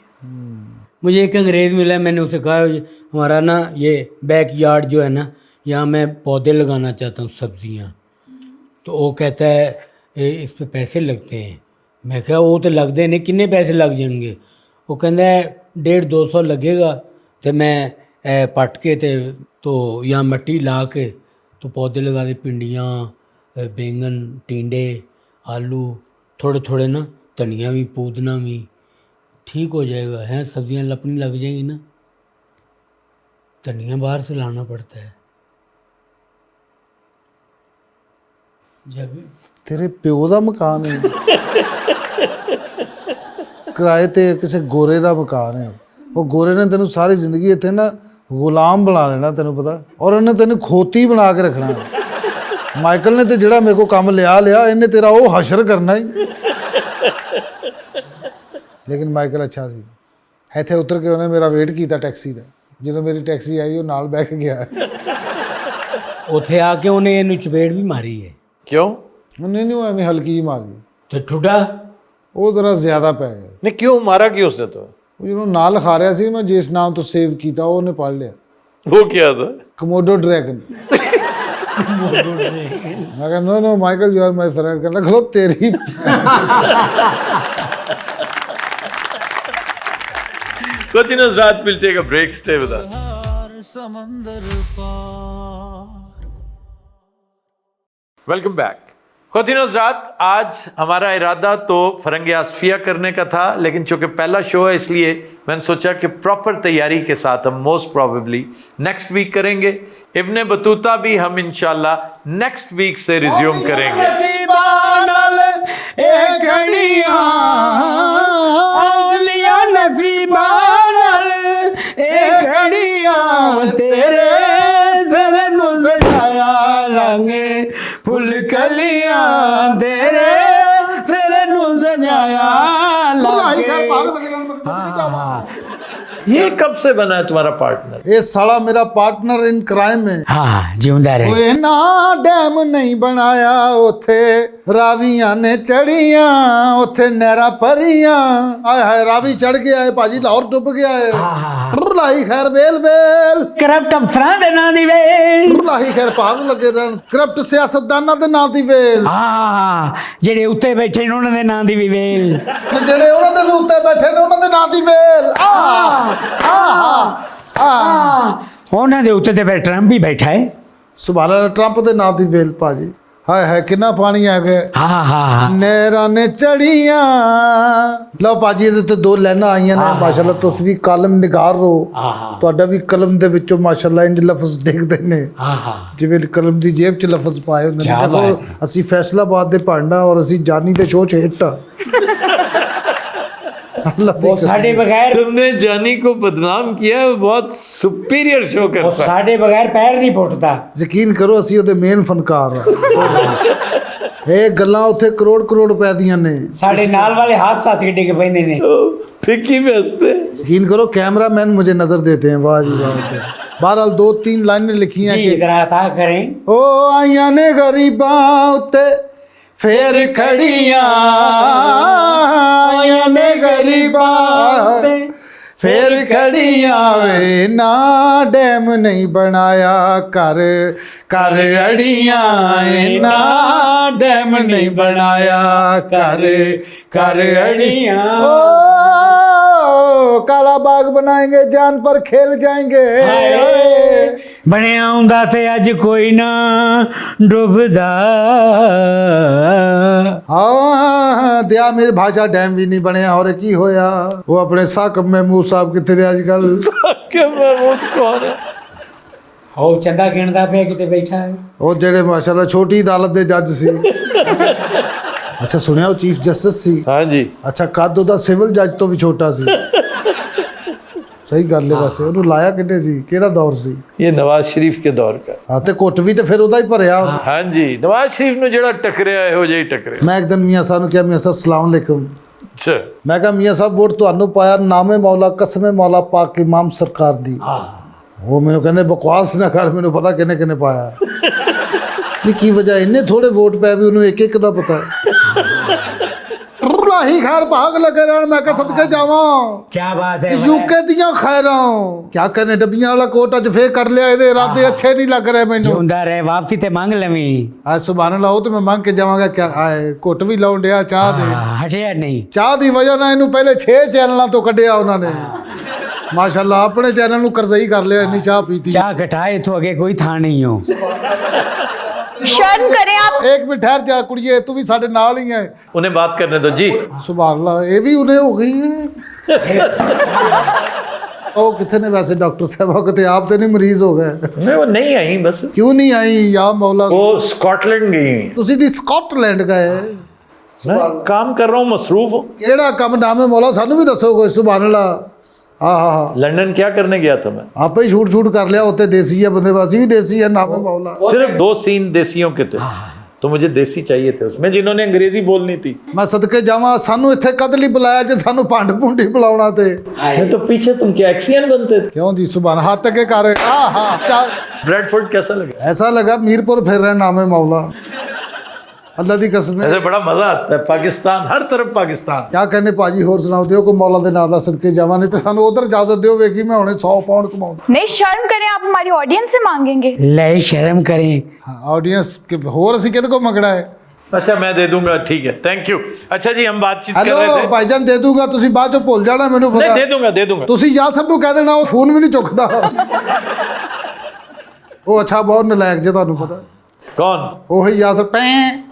[SPEAKER 13] مجھے ایک انگریز ملا, میں نے اسے کہا ہمارا نا یہ بیک یارڈ جو ہے نا, یہاں میں پودے لگانا چاہتا ہوں, سبزیاں. تو وہ کہتا ہے اس پہ پیسے لگتے ہیں. میں کہا وہ تو لگتے نہیں, کنے پیسے لگ جائیں گے؟ وہ کہتا ہے 150-200 لگے گا. تو میں پٹ کے تو یہاں مٹی لا کے تو پودے لگا دے, پنڈیاں, بینگن, ٹینڈے, آلو, تھوڑے تھوڑے نا, دھنیا بھی, پودنا بھی, ٹھیک ہو جائے گا. ہیں سبزیاں لپنی لگ جائیں گی نا, دھنیا باہر سے لانا پڑتا ہے.
[SPEAKER 11] ਤੇਰੇ ਪਿਓ ਦਾ ਮਕਾਨ ਹੈ ਕਿਰਾਏ ਤੇ ਕਿਸੇ ਗੋਰੇ ਦਾ ਮਕਾਨ ਹੈ। ਉਹ ਗੋਰੇ ਨੇ ਤੈਨੂੰ ਸਾਰੀ ਜ਼ਿੰਦਗੀ ਇੱਥੇ ਨਾ ਗੁਲਾਮ ਬਣਾ ਲੈਣਾ ਤੈਨੂੰ ਪਤਾ, ਔਰ ਉਹਨੇ ਤੈਨੂੰ ਖੋਤੀ ਬਣਾ ਕੇ ਰੱਖਣਾ। ਮਾਈਕਲ ਨੇ ਤੇ ਜਿਹੜਾ ਮੇਰੇ ਕੋਲ ਕੰਮ ਲਿਆ ਇਹਨੇ ਤੇਰਾ ਉਹ ਹਸ਼ਰ ਕਰਨਾ ਹੀ। ਲੇਕਿਨ ਮਾਈਕਲ ਅੱਛਾ ਸੀ, ਇੱਥੇ ਉਤਰ ਕੇ ਉਹਨੇ ਮੇਰਾ ਵੇਟ ਕੀਤਾ ਟੈਕਸੀ ਦਾ। ਜਦੋਂ ਮੇਰੀ ਟੈਕਸੀ ਆਈ ਉਹ ਨਾਲ ਬਹਿ ਕੇ ਗਿਆ।
[SPEAKER 13] ਉੱਥੇ ਆ ਕੇ ਉਹਨੇ ਇਹਨੂੰ ਚਪੇੜ ਵੀ ਮਾਰੀ ਹੈ।
[SPEAKER 2] क्यों?
[SPEAKER 11] नहीं वो एवं हल्की ही मारी
[SPEAKER 13] तो ठुडा
[SPEAKER 11] वो जरा ज्यादा पै गया।
[SPEAKER 2] नहीं क्यों मारा क्यों उसने? तो
[SPEAKER 11] वो जो ना लिखा रहा सी मैं जिस नाम तो सेव किया वो उन्हें पढ़ लिया।
[SPEAKER 2] वो क्या था?
[SPEAKER 11] Komodo dragon. मैं कहा no Michael you are my friend. कहना खलो तेरी
[SPEAKER 2] Continuous Raat will take a break. Stay with us.
[SPEAKER 1] समंदर पार।
[SPEAKER 2] Welcome back. Continuous रात, आज हमारा इरादा तो फरंग आसफिया करने का था, लेकिन चूंकि पहला शो है इसलिए मैंने सोचा कि प्रॉपर तैयारी के साथ हम मोस्ट प्रॉबेबली नेक्स्ट वीक करेंगे। इब्ने बतूता भी हम इंशाल्लाह नेक्स्ट वीक से रिज्यूम करेंगे।
[SPEAKER 13] फुल कलियां तेरे सिर नू सजाया
[SPEAKER 2] ये कब से बना है तुम्हारा पार्टनर?
[SPEAKER 11] ये साला मेरा पार्टनर इन क्राइम है।
[SPEAKER 13] हाँ जिंदा रहे।
[SPEAKER 11] ओए ना डैम नहीं बनाया उथे रावियां ने चढ़ियां उथे नहरा भरियां। आए हाय रावी चढ़ गया है भाजी, लाहौर डुब गया है। लाई खैर वेल वेल
[SPEAKER 13] करप्ट अफसरां दे नां दी वेल।
[SPEAKER 11] लाई खैर भाग लगे रहन करप्ट सियासतदानां दे नां दी वेल।
[SPEAKER 13] हाँ जेड़े उत्ते बैठे ने उन्हां दे नां दी भी वेल।
[SPEAKER 11] जेड़े उन्हां दे भी उत्ते बैठे ने उन्हां दे नां दी वेल।
[SPEAKER 13] उन्हां दे उत्ते ते फिर ट्रंप भी बैठा है।
[SPEAKER 11] सुभान अल्लाह ट्रंप दे नां दी वेल भाजी। हाय हाय कितना पानी आ गया।
[SPEAKER 13] हाँ हाँ
[SPEAKER 11] नहरां ने चढ़ियां। लो भाजी ਇਹਦੇ ਤੇ ਦੋ ਲਾਈਨਾਂ ਆਈਆਂ ਨੇ ਮਾਸ਼ਾਅੱਲਾ। ਤੁਸੀਂ ਵੀ ਕਾਲਮ ਨਿਗਾਰ ਹੋ, ਤੁਹਾਡਾ ਵੀ ਕਲਮ ਦੇ ਵਿੱਚੋਂ ਮਾਸ਼ਾਅੱਲਾ ਇੰਜ ਲਫ਼ਜ਼ ਡਿੱਗਦੇ ਨੇ ਜਿਵੇਂ ਕਲਮ ਦੀ ਜੇਬ 'ਚ ਲਫ਼ਜ਼ ਪਾਏ ਹੁੰਦੇ ਨੇ। ਦੇਖੋ ਅਸੀਂ ਫੈਸਲਾਬਾਦ ਦੇ ਭਾਂਡਾ ਔਰ ਅਸੀਂ ਜਾਨੀ ਦੇ ਸ਼ੋਅ 'ਚ ਹਿੱਟ ਆ।
[SPEAKER 13] वो साढ़े बगैर
[SPEAKER 2] तुमने जानी को बदनाम किया है, बहुत सुपीरियर शो करता है।
[SPEAKER 13] साढ़े बगैर पैर नहीं फुटता।
[SPEAKER 11] ਯਕੀਨ ਕਰੋ ਅਸੀਂ ਉਹਦੇ ਮੇਨ ਫਨਕਾਰ ਆ। ਇਹ ਗੱਲਾਂ ਉੱਥੇ ਕਰੋੜ ਕਰੋੜ ਰੁਪਏ ਦੀਆਂ ਨੇ।
[SPEAKER 13] साढ़े नाल वाले हाथ साथ के डिग पैंदे ने।
[SPEAKER 2] फिक्की में हंसते।
[SPEAKER 11] यकीन करो कैमरा मैन मुझे नजर देते हैं। वाह जी वाह। बहरहाल 2-3 लाइनें लिखी हैं
[SPEAKER 13] कि अता करें।
[SPEAKER 11] ओ आइयां ने गरीबां उत्ते फेर खड़ियां। आइयां ने गरीबां उत्ते फेर खड़ियां वे ना डैम नहीं बनाया कर कर अड़ियां। ना डैम नहीं बनाया कर कर अड़ियां। काला बाग बनाएंगे जान पर खेल जाएंगे।
[SPEAKER 13] ਬਣਿਆ ਹੁੰਦਾ ਤੇ ਅੱਜ ਕੋਈ ਨਾ ਡੁੱਬਦਾ।
[SPEAKER 11] हाँ दिया मेरी भाषा डैम भी नहीं बनया और की होया। वो अपने साकब महमूद साहब कितने ने आजकल।
[SPEAKER 2] साकब महमूद कौन है?
[SPEAKER 13] हो चंदा गिणदा पे किते बैठा है।
[SPEAKER 11] वो जेड़े माशाल्लाह छोटी अदालत दे जज सी। अच्छा सुनिया वो चीफ जस्टिस सी।
[SPEAKER 2] हाँ जी।
[SPEAKER 11] अच्छा कद ਉਹਦਾ सिविल जज तो भी छोटा सी। ਸਹੀ ਗੱਲ ਹੈ। ਵੈਸੇ ਉਹਨੂੰ ਲਾਇਆ ਕਿੰਨੇ ਸੀ, ਕਿਹੜਾ ਦੌਰ ਸੀ?
[SPEAKER 2] ਇਹ ਨਵਾਜ਼ ਸ਼ਰੀਫ ਕੇ ਦੌਰ का।
[SPEAKER 11] ਹਾਂ ਤੇ ਕੁੱਟ ਵੀ ਤੇ ਫਿਰ ਉਹਦਾ ਹੀ ਭਰਿਆ।
[SPEAKER 2] ਹਾਂਜੀ ਨਵਾਜ਼ ਸ਼ਰੀਫ ਨੂੰ ਜਿਹੜਾ ਟੱਕਰਿਆ ਇਹੋ ਜਿਹਾ ਹੀ ਟੱਕਰਿਆ।
[SPEAKER 11] ਮੈਂ ਇੱਕ ਦਿਨ ਮੀਆਂ ਸਾਹਿਬ ਨੂੰ ਕਿਹਾ ਮੀਆਂ ਸਾਹਿਬ ਸਲਾਮ ਅਲੈਕੁਮ।
[SPEAKER 2] ਅੱਛਾ
[SPEAKER 11] ਮੈਂ ਕਿਹਾ ਮੀਆਂ ਸਾਹਿਬ ਵੋਟ ਤੁਹਾਨੂੰ ਪਾਇਆ ਨਾਮੇ ਮੌਲਾ ਕਸਮੇ ਮੌਲਾ ਪਾਕ ਇਮਾਮ ਸਰਕਾਰ ਦੀ। ਉਹ ਮੈਨੂੰ ਕਹਿੰਦੇ ਬਕਵਾਸ ਨਾ ਕਰ, ਮੈਨੂੰ ਪਤਾ ਕਿੰਨੇ ਕਿੰਨੇ ਪਾਇਆ। ਨਹੀਂ ਕੀ ਵਜ੍ਹਾ ਇੰਨੇ ਥੋੜੇ ਵੋਟ ਪਏ ਵੀ ਉਹਨੂੰ ਇੱਕ ਇੱਕ ਦਾ ਪਤਾ। लाही खैर भाग लगे रहन। मैं सदके जावा।
[SPEAKER 13] क्या बात है।
[SPEAKER 11] यूके दियां खैरां क्या करने डब्बियां वाला कोट अज फिर कर लिया। ਇਹਦੇ ਇਰਾਦੇ अच्छे नहीं लग रहे ਮੈਨੂੰ।
[SPEAKER 13] ਜਿਉਂਦਾ ਰਹੇ ਵਾਪਸੀ ਤੇ ਮੰਗ ਲਵੀਂ।
[SPEAKER 11] ਆ ਸੁਭਾਨ ਅੱਲਾਹ ਉਹ ਤੇ ਮੈਂ ਮੰਗ ਕੇ ਜਾਵਾਂਗਾ। ਕਿਆ ਆਏ ਘੁੱਟ ਵੀ ਲਾਉਣ ਡਿਆ ਚਾਹ ਦੇ।
[SPEAKER 13] ਹਟਿਆ ਨਹੀਂ।
[SPEAKER 11] ਚਾਹ ਦੀ ਵਜ੍ਹਾ ਨਾਲ ਇਹਨੂੰ ਪਹਿਲੇ 6 ਚੈਨਲਾਂ ਤੋਂ ਕੱਢਿਆ ਉਹਨਾਂ ਨੇ। ਮਾਸ਼ਾਅੱਲਾ ਆਪਣੇ ਚੈਨਲ ਨੂੰ ਕਰਜ਼ਈ ਕਰ ਲਿਆ। ਇੰਨੀ ਚਾਹ ਪੀਤੀ।
[SPEAKER 13] ਚਾਹ ਘਟਾਏ ਤੋਂ ਅੱਗੇ ਕੋਈ ਥਾਂ ਨਹੀਂ ਹੋ।
[SPEAKER 12] शर्म करें आप।
[SPEAKER 11] एक मिनट ठहर जा कुड़िए, तू भी साढ़े नाल ही है।
[SPEAKER 2] उन्हें बात करने दो जी।
[SPEAKER 11] सुभान अल्लाह ये भी उन्हें हो गई है। ਉਹ ਕਿੱਥੇ ਨੇ ਵੈਸੇ ਡਾਕਟਰ ਸਾਹਿਬਾ, ਕਿਤੇ ਆਪ ਤੇ ਨਹੀਂ ਮਰੀਜ਼ ਹੋ ਗਏ?
[SPEAKER 2] नहीं वो नहीं आई बस।
[SPEAKER 11] क्यों नहीं आई या मौला?
[SPEAKER 2] वो स्कॉटलैंड गई हुई हैं।
[SPEAKER 11] ਤੁਸੀਂ ਵੀ ਸਕਾਟਲੈਂਡ ਗਏ?
[SPEAKER 2] मैं काम कर रहा हूँ, मसरूफ हूँ।
[SPEAKER 11] ਕਿਹੜਾ ਕੰਮ ਨਾਮ ਹੈ ਮੌਲਾ, ਸਾਨੂੰ ਵੀ ਦੱਸੋ ਕੋਈ। ਸੁਭਾਨ ਅੱਲਾਹ। ਹਾਂ
[SPEAKER 2] लंदन क्या करने गया था मैं?
[SPEAKER 11] ਆਪੇ ਹੀ ਸ਼ੂਟ ਕਰ ਲਿਆ ਉੱਤੇ। ਦੇਸੀ ਹੈ ਬੰਦੇ, ਅਸੀਂ ਵੀ ਦੇਸੀ ਹੈ, ਨਾਮ ਹੈ ਮੌਲਾ।
[SPEAKER 2] सिर्फ 2 सीन देसियों के थे, तो मुझे देसी चाहिए थे उसमें, जिन्होंने अंग्रेजी बोलनी थी।
[SPEAKER 11] ਮੈਂ ਸਦਕੇ ਜਾਵਾਂ, ਸਾਨੂੰ ਇੱਥੇ ਕਦ ਲਈ ਬੁਲਾਇਆ ਜੇ ਸਾਨੂੰ ਭੰਡ ਭੁੰਡੀ ਬੁਲਾਉਣਾ ਤੇ।
[SPEAKER 2] मैं तो पीछे तुम क्या एक्सियन बनते थे?
[SPEAKER 11] क्यों जी? सुभान, हाथ के कर।
[SPEAKER 2] ब्रैडफोर्ड कैसा लगा?
[SPEAKER 11] ऐसा लगा मीरपुर फिर रहे नाम है मौला, अल्लाह दी कसम।
[SPEAKER 2] ऐसे बड़ा मजा आता है, पाकिस्तान हर तरफ पाकिस्तान।
[SPEAKER 11] क्या कहने भाजी, होर सुनाओ, दियो को मौला दे नाम दा सदके जावा, नहीं तो सानू उधर इजाजत दियो, वेखी मैं हुणे 100 पाउंड कमाऊं।
[SPEAKER 12] नहीं शर्म करें, आप हमारी ऑडियंस से मांगेंगे।
[SPEAKER 13] ले शर्म करें।
[SPEAKER 11] हाँ, ऑडियंस के होर असी किहदे को मंगना है?
[SPEAKER 2] अच्छा मैं दे दूंगा, ठीक है, थैंक यू। अच्छा जी, हम बातचीत कर
[SPEAKER 11] हेलो
[SPEAKER 2] रहे थे।
[SPEAKER 11] भाईजान, दे दूंगा, तुसी बाद चो भुल जाना मैनू
[SPEAKER 2] नहीं,
[SPEAKER 11] पता।
[SPEAKER 2] दे दूंगा दे दूंगा।
[SPEAKER 11] तुसी यासर नू कह देना, वो फोन भी नहीं चुकदा। वो अच्छा बहुत नलायक जे, तुहानू पता।
[SPEAKER 2] कौन?
[SPEAKER 11] ओही यासर। पैं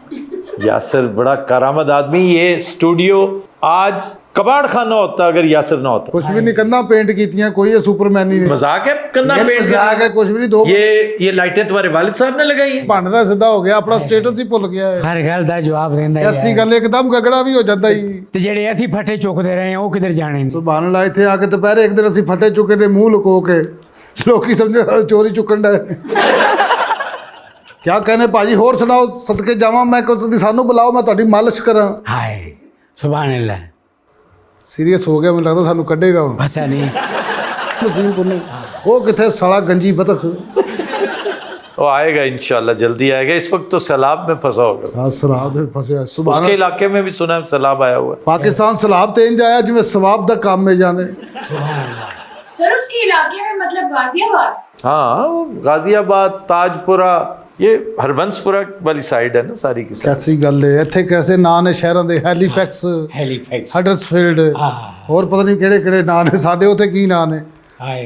[SPEAKER 2] यासर बड़ा करामद आदमी। ये स्टूडियो आज कबाड़ खाना होता अगर यासर ना होता।
[SPEAKER 11] कुछ भी नहीं, कंधा पेंट कीतियां, कोई ये सुपरमैन ही नहीं।
[SPEAKER 2] मजाक है, कंधा
[SPEAKER 11] ये
[SPEAKER 2] पेंट
[SPEAKER 11] मजाक है, कुछ भी नहीं। दो
[SPEAKER 2] ये लाइटें तुम्हारे वालिद साहब ने लगाई है?
[SPEAKER 11] भांडना सीधा हो गया, अपना स्टेटस ही भुल गया है।
[SPEAKER 13] हर गल दा जवाब देंदा है।
[SPEAKER 11] ऐसी गल एकदम गगड़ा भी हो जाता ही।
[SPEAKER 13] ਤੇ ਜਿਹੜੇ ਅਸੀਂ ਫੱਟੇ ਚੁੱਕਦੇ ਰਹੇ ਆ ਉਹ ਕਿੱਧਰ ਜਾਣੇ ਨੇ?
[SPEAKER 11] ਸੁਭਾਨ ਅੱਲਾਹ। ਇੱਥੇ ਆ ਕੇ ਦੁਪਹਿਰੇ ਇੱਕ ਦਿਨ ਅਸੀਂ ਫੱਟੇ ਚੁੱਕੇ ਨੇ, ਮੂੰਹ ਲੁਕੋ ਕੇ, ਲੋਕੀ ਸਮਝੇ ਚੋਰੀ ਚੁੱਕਣ ਦਾ। क्या कहने भाजी, होर सुनाओ, सदके जावां मैं, कुछ सानू बुलाओ, मैं तुहाडी मालिश करा।
[SPEAKER 13] हाय सुभान अल्लाह।
[SPEAKER 11] सीरियस हो गया, मैं लगता सानू कढेगा हुण।
[SPEAKER 13] पता नहीं
[SPEAKER 11] नसीम पुन्नू वो किथे साला गंजी बतख।
[SPEAKER 2] वो आएगा इंशाल्लाह, जल्दी आएगा। इस वक्त तो सैलाब में फंसा होगा।
[SPEAKER 11] हाँ, सैलाब में फंसे है। सुभान
[SPEAKER 2] उसके इलाके में भी सुना है सैलाब आया हुआ है।
[SPEAKER 11] पाकिस्तान सैलाब ते इंज आया जिवें सवाब दा काम में जाने।
[SPEAKER 12] सर उसके इलाके में मतलब गाजियाबाद?
[SPEAKER 2] हाँ, वो गाजियाबाद, ताजपुरा, ये हरबंसपुरा वाली साइड है ना सारी की सारी।
[SPEAKER 11] कैसी गल है, इत्थे कैसे नां ने शहरों दे? हैलीफैक्स, हडर्सफील्ड, और पता नहीं किहड़े किहड़े नां ने। साडे उत्थे की नां ने?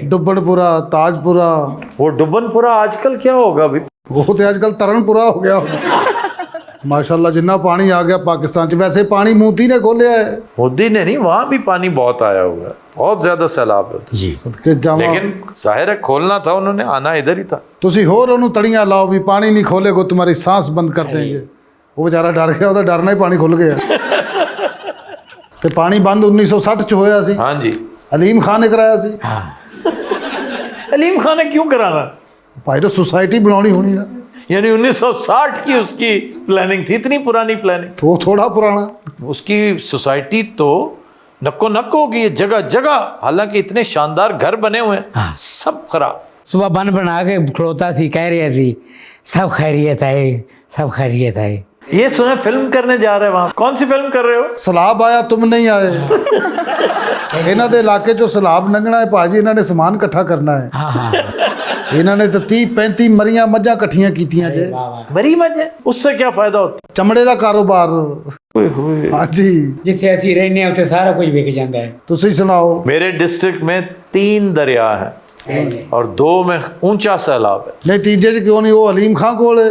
[SPEAKER 11] डुब्बनपुरा, ताजपुरा।
[SPEAKER 2] वो डुब्बनपुरा आजकल क्या होगा अभी?
[SPEAKER 11] वो तो आजकल तरनपुरा हो गया होगा। माशाल्लाह, जिन्ना पानी आ गया पाकिस्तान च। वैसे पानी मोदी ने खोलिया है।
[SPEAKER 2] मोदी ने नहीं, वहाँ भी पानी बहुत आया हुआ है, बहुत ज्यादा सैलाब है
[SPEAKER 13] जी।
[SPEAKER 2] लेकिन जाहिर है खोलना था उन्होंने, आना इधर ही था।
[SPEAKER 11] तुसी होर ओनू तड़ियां लाओ भी पानी नहीं खोलेगो तुम्हारी सांस बंद कर देंगे। वो बेचारा डर गया, ਉਹਦਾ डरना ही पानी खुल गया। ਤੇ पानी बंद 1960 ਚ ਹੋਇਆ ਸੀ।
[SPEAKER 2] हाँ जी,
[SPEAKER 11] अलीम खान ने कराया ਸੀ।
[SPEAKER 2] अलीम खान ने क्यों कराना?
[SPEAKER 11] भाई तो सोसाइटी बनानी होनी ना।
[SPEAKER 2] यानी 1960 की उसकी प्लानिंग थी, इतनी पुरानी प्लानिंग।
[SPEAKER 11] वो थोड़ा पुराना।
[SPEAKER 2] उसकी सोसाइटी तो नक्को नक होगी जगह जगह, हालांकि इतने शानदार घर बने हुए हैं, सब खराब।
[SPEAKER 13] सुबह बन बना के खड़ोता सी, कह रहे सी सब खैरियत है, सब खैरियत है।
[SPEAKER 2] ये सुना फिल्म करने जा रहे हैं वहाँ। कौन सी फिल्म कर रहे हो?
[SPEAKER 11] सैलाब आया तुम नहीं आए। इन्हों के इलाके चो सैलाब लंघना है भाजी, इन्होंने समान इकट्ठा करना है।
[SPEAKER 13] हाँ हाँ
[SPEAKER 11] इन्होंने तो 30-35 मरियां मझां इकट्ठियां कीतियां जे।
[SPEAKER 2] मरी मजे, उससे क्या फायदा होता?
[SPEAKER 11] चमड़े का कारोबार। हाँ जी,
[SPEAKER 13] जिथे असी रहने उत्थे सारा कुछ विक जाता है।
[SPEAKER 11] तुसी सुनाओ।
[SPEAKER 2] मेरे डिस्ट्रिक्ट में 3 दरिया हैं और 2 में ऊंचा सैलाब है।
[SPEAKER 11] नहीं तीजे च क्यों नहीं? वो अलीम खां कोल है।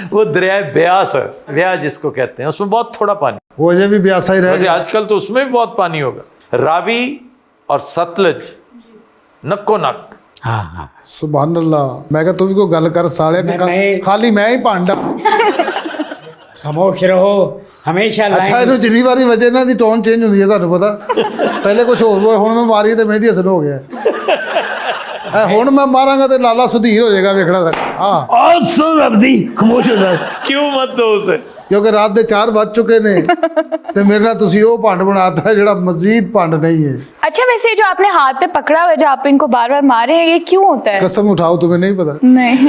[SPEAKER 2] वो दरिया ब्यास है, ब्यास जिसको कहते हैं, उसमें बहुत थोड़ा पानी।
[SPEAKER 11] वो अजय भी ब्यासा ही रह
[SPEAKER 2] वैसे
[SPEAKER 11] गया।
[SPEAKER 2] आजकल तो उसमें भी बहुत पानी होगा। रावी और सतलज नक्को नक।
[SPEAKER 13] हाँ हाँ
[SPEAKER 11] सुभान अल्लाह। मैं कहा तू भी कोई गल कर साले, खाली मैं ही भांडा।
[SPEAKER 13] खामोश रहो हमेशा।
[SPEAKER 11] अच्छा इन्हू जिन्नी बारी वजे इन्हां दी टोन चेंज हुंदी है, तुहानू पता। पहले कुछ होर बोल, हुण मैं मारी ते मेहदी हसन हो गया। हुण मैं मारांगा ते लाला सुधीर हो जाएगा, वेखना तक। हाँ
[SPEAKER 13] सुन अब्दी खामोश हो जा।
[SPEAKER 2] क्यों मत दो उसे?
[SPEAKER 11] क्योंकि रात के 4 बज चुके ने ते मेरे नाल तुसीं ओह भंड बनाता है जिहड़ा मजीद भंड नहीं है।
[SPEAKER 12] अच्छा वैसे जो आपने हाथ पे पकड़ा हुआ है, जो आप इनको बार बार मारे हैं, ये क्यों होता है?
[SPEAKER 11] कसम उठाओ, तुम्हें नहीं पता?
[SPEAKER 12] नहीं।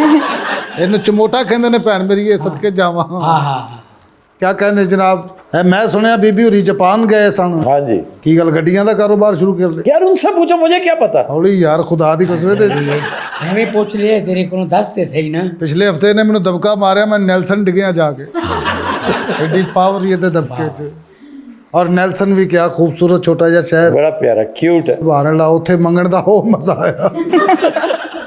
[SPEAKER 11] इन्हू चमोटा कहंदे ने, भैन मेरी, ये सदके जावां।
[SPEAKER 13] हाँ हाँ
[SPEAKER 11] क्या कहने जनाब। मैं सुनिया बीबी होरी जापान गए सन।
[SPEAKER 2] हाँ जी।
[SPEAKER 11] की गल गड्डियां दा कारोबार शुरू कर लिया?
[SPEAKER 2] यार उनसे पूछो, मुझे क्या पता।
[SPEAKER 11] हौली यार, खुदा दी कसम दे।
[SPEAKER 13] हमें पूछ लिया तेरे को, दस ते सही ना।
[SPEAKER 11] पिछले हफ्ते ने मैंने दबका मारिया, मैं नेल्सन डिगया जाके। एडी पावर ये ते दबके च। और नेल्सन भी क्या खूबसूरत छोटा जिहा शहर,
[SPEAKER 2] बड़ा प्यारा क्यूट है।
[SPEAKER 11] सुभान अल्लाह। उत्थे मंगण दा हो मजा आया।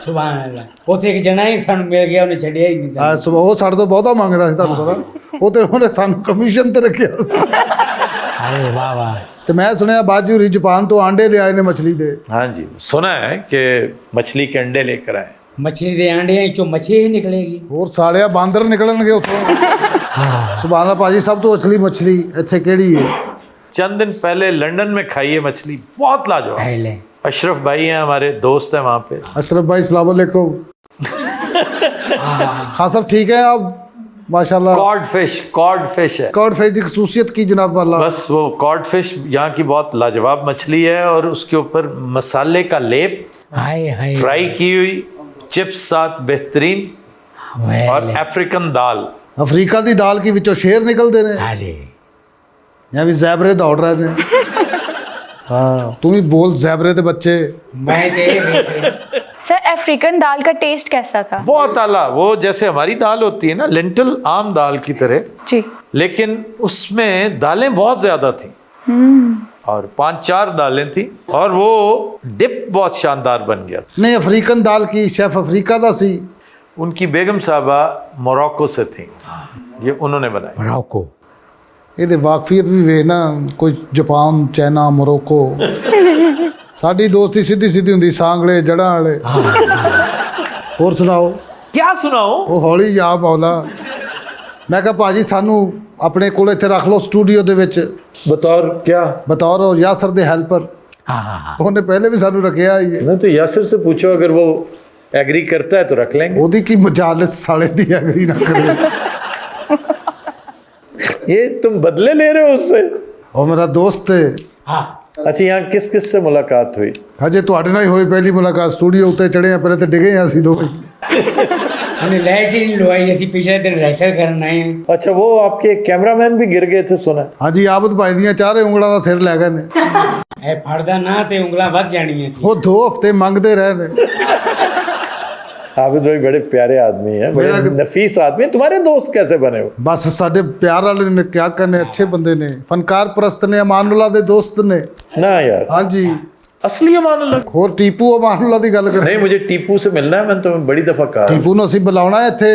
[SPEAKER 13] सुभान अल्लाह। उत्थे एक जना ही सन मिल गया, उन्हें छड़िया ही नहीं।
[SPEAKER 11] हाँ सुबह वो साढ़े तो बहुता मंगदा सी, तुहानू पता। ਉਹ ਤੇ ਉਹਨੇ ਸਾਨੂੰ ਕਮਿਸ਼ਨ ਤੇ ਰੱਖਿਆ ਸੀ।
[SPEAKER 13] अरे वाह वाह।
[SPEAKER 11] ਤੇ ਮੈਂ ਸੁਣਿਆ ਬਾਜੀ ਹੋਰੀ ਜਾपान ਤੋਂ ਆਂਡੇ ਲਿਆਏ ਨੇ ਮछली ਦੇ।
[SPEAKER 2] हाँ जी, सुना है कि मछली के अंडे लेकर आए।
[SPEAKER 13] मछली दे आंडे चो मछली ही निकलेगी।
[SPEAKER 11] ਹੋਰ ਸਾਲਿਆ ਬਾਂਦਰ ਨਿਕਲਣਗੇ ਉੱਥੋਂ। ਸੁਭਾਨ ਅੱਲਾਹ ਭਾਜੀ, ਸਭ ਤੋਂ ਅਸਲੀ ਮੱਛਲੀ ਇੱਥੇ ਕਿਹੜੀ ਹੈ?
[SPEAKER 2] चंद दिन पहले लंदन में खाई है मछली, बहुत लाजवाब। अशरफ भाई हैं हमारे, दोस्त हैं वहाँ पे।
[SPEAKER 11] अशरफ भाई सलाम अलैकुम। हाँ सब ठीक है आप? माशाल्लाह।
[SPEAKER 2] कॉड फिश है।
[SPEAKER 11] कॉड फिश की खसूसियत की जनाब वाला?
[SPEAKER 2] बस वो कॉड फिश यहाँ की बहुत लाजवाब मछली है और उसके ऊपर मसाले का लेप, फ्राई की हुई, चिप्स साथ बेहतरीन, और अफ्रीकन दाल।
[SPEAKER 11] अफ्रीका की दाल की विचों शेर निकलते हैं। यहाँ भी जैबरे दौड़ रहे हैं। हाँ तुम ही बोल जैबरे थे बच्चे।
[SPEAKER 12] सर अफ्रीकन दाल का टेस्ट कैसा था?
[SPEAKER 2] बहुत आला, वो जैसे हमारी दाल होती है ना, लिंटल आम दाल की तरह
[SPEAKER 12] जी,
[SPEAKER 2] लेकिन उसमें दालें बहुत ज्यादा थी और 5-4 दालें थी और वो डिप बहुत शानदार बन गया।
[SPEAKER 11] नहीं अफ्रीकन दाल की शेफ अफ्रीका दा सी।
[SPEAKER 2] उनकी बेगम साहबा मोरक्को से थी, ये उन्होंने बनाई।
[SPEAKER 13] मोरक्को
[SPEAKER 11] ਇਹਦੇ ਵਾਕਫੀਅਤ ਵੀ ਵੇ ਨਾ, ਕੋਈ ਜਾपान ਚਾਈਨਾ ਮੋਰੋਕੋ। ਸਾਡੀ ਦੋਸਤੀ ਸਿੱਧੀ ਸਿੱਧੀ ਹੁੰਦੀ, ਸਾਂਗਲੇ ਜੜਾਂ ਵਾਲੇ। ਹੋਰ ਸੁਣਾਓ?
[SPEAKER 2] क्या सुनाओ?
[SPEAKER 11] ਉਹ ਹੌਲੀ ਜਾ ਮੌਲਾ। ਮੈਂ ਕਿਹਾ ਭਾਜੀ ਸਾਨੂੰ ਆਪਣੇ ਕੋਲ ਇੱਥੇ ਰੱਖ ਲਓ ਸਟੂਡੀਓ ਦੇ ਵਿੱਚ।
[SPEAKER 2] बतौर क्या?
[SPEAKER 11] ਬਤੌਰ ਯਾਸਰ ਦੇ ਹੈਲਪਰ। ਉਹਨੇ ਪਹਿਲੇ ਵੀ ਸਾਨੂੰ ਰੱਖਿਆ ਹੀ ਹੈ।
[SPEAKER 2] नहीं तो यासिर से पूछो, अगर वो एग्री करता है तो रख लेंगे।
[SPEAKER 11] ਉਹਦੀ ਕੀ ਮਜਾਲਸ ਸਾਲੇ ਦੀ ਐਗਰੀ ਨਾ ਕਰੇ।
[SPEAKER 2] ये तुम बदले ले रहे हो उससे?
[SPEAKER 11] ਉਹ ਮੇਰਾ ਦੋਸਤ ਹੈ।
[SPEAKER 2] अच्छा यहाँ किस किस से मुलाकात हुई?
[SPEAKER 11] ਹਜੇ ਤੁਹਾਡੇ ਨਾਲ ਹੀ ਹੋਈ ਪਹਿਲੀ ਮੁਲਾਕਾਤ। ਸਟੂਡੀਓ ਉੱਤੇ ਚੜੇ ਆ, ਪਹਿਲੇ ਤੇ ਡਿੱਗੇ ਆ ਅਸੀਂ ਦੋਵੇਂ।
[SPEAKER 13] हमने लाइट ही नहीं लवाई, जैसी पिछले दिन रिहर्सल करन आए हैं।
[SPEAKER 2] अच्छा वो आपके कैमरामैन भी गिर गए थे सुना?
[SPEAKER 11] ਹਾਂਜੀ ਆਬਦ ਭਾਈ ਦੀਆਂ ਚਾਰੇ ਉਂਗਲਾਂ ਦਾ ਸਿਰ ਲੈ ਗਏ ਨੇ।
[SPEAKER 13] ए फड़दा ना ते उंगलां वध जानियां सी।
[SPEAKER 11] ਉਹ 2 ਹਫ਼ਤੇ ਮੰਗਦੇ ਰਹੇ ਨੇ।
[SPEAKER 2] आबिद भाई बड़े प्यारे आदमी हैं, बड़े नफीस आदमी हैं। तुम्हारे दोस्त कैसे बने हो?
[SPEAKER 11] बस साडे प्यार वाले ने क्या करने, अच्छे बंदे ने, फनकार परस्त ने, अमानुल्लाह दे दोस्त ने
[SPEAKER 2] ना यार।
[SPEAKER 11] हाँ जी
[SPEAKER 2] असली अमानुल्लाह।
[SPEAKER 11] और टीपू अमानुल्लाह दी गल कर।
[SPEAKER 2] नहीं मुझे टीपू से मिलना है, मैंने तुम्हें बड़ी दफा कहा।
[SPEAKER 11] टीपू नु असीं बुलाउणा है इत्थे।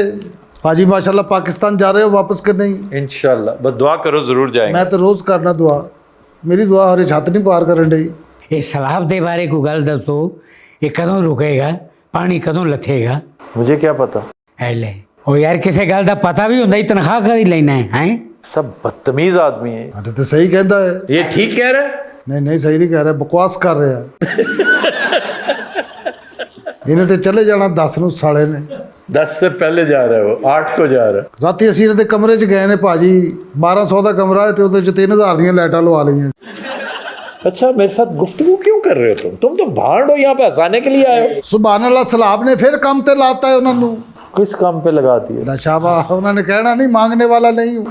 [SPEAKER 11] भाजी माशाल्लाह पाकिस्तान जा रहे हो वापस कि नहीं?
[SPEAKER 2] इंशाल्लाह, बस दुआ करो जरूर जाएंगे।
[SPEAKER 11] मैं तो रोज करना दुआ, मेरी दुआ हरे छत नहीं पार करन डई।
[SPEAKER 13] ये सैलाब दे बारे को गल दसो, ये कदों रुकेगा, पानी कदों लथेगा?
[SPEAKER 2] मुझे क्या पता
[SPEAKER 13] है ले। ओ यार किसी गल दा पता भी हुंदा ही तनख्वाह कदी लेना है हैं?
[SPEAKER 2] सब बदतमीज आदमी है।
[SPEAKER 11] अरे तो सही कहता है।
[SPEAKER 2] ये ठीक कह रहा है?
[SPEAKER 11] नहीं नहीं सही नहीं कह रहा, बकवास कर रहा है। इन्हें तो चले जाना 10 ਨੂੰ साले ने।
[SPEAKER 2] 10 से पहले जा रहा है वो, 8 को जा रहा है।
[SPEAKER 11] ਰਾਤੀ ਅਸੀਂ ਇਹਨਾਂ ਦੇ ਕਮਰੇ 'ਚ ਗਏ ਨੇ ਭਾਜੀ, 1200 ਦਾ ਕਮਰਾ ਹੈ ਤੇ ਉਹਦੇ 'ਚ 3000 ਦੀਆਂ ਲਾਈਟਾਂ ਲਵਾ ਲਈਆਂ।
[SPEAKER 2] अच्छा मेरे साथ गुफ्तगू क्यों कर रहे हो तुम तो भांड हो, यहाँ पे हंसाने के लिए आए हो।
[SPEAKER 11] ਸੁਭਾਨ ਅੱਲਾਹ ਸਲਾਬ ਨੇ ਫਿਰ ਕੰਮ ਤੇ ਲਾਤਾ ਹੈ ਉਹਨਾਂ ਨੂੰ।
[SPEAKER 2] किस काम पे लगाती है?
[SPEAKER 11] शाबाश, उन्होंने कहना नहीं मांगने वाला नहीं हूँ,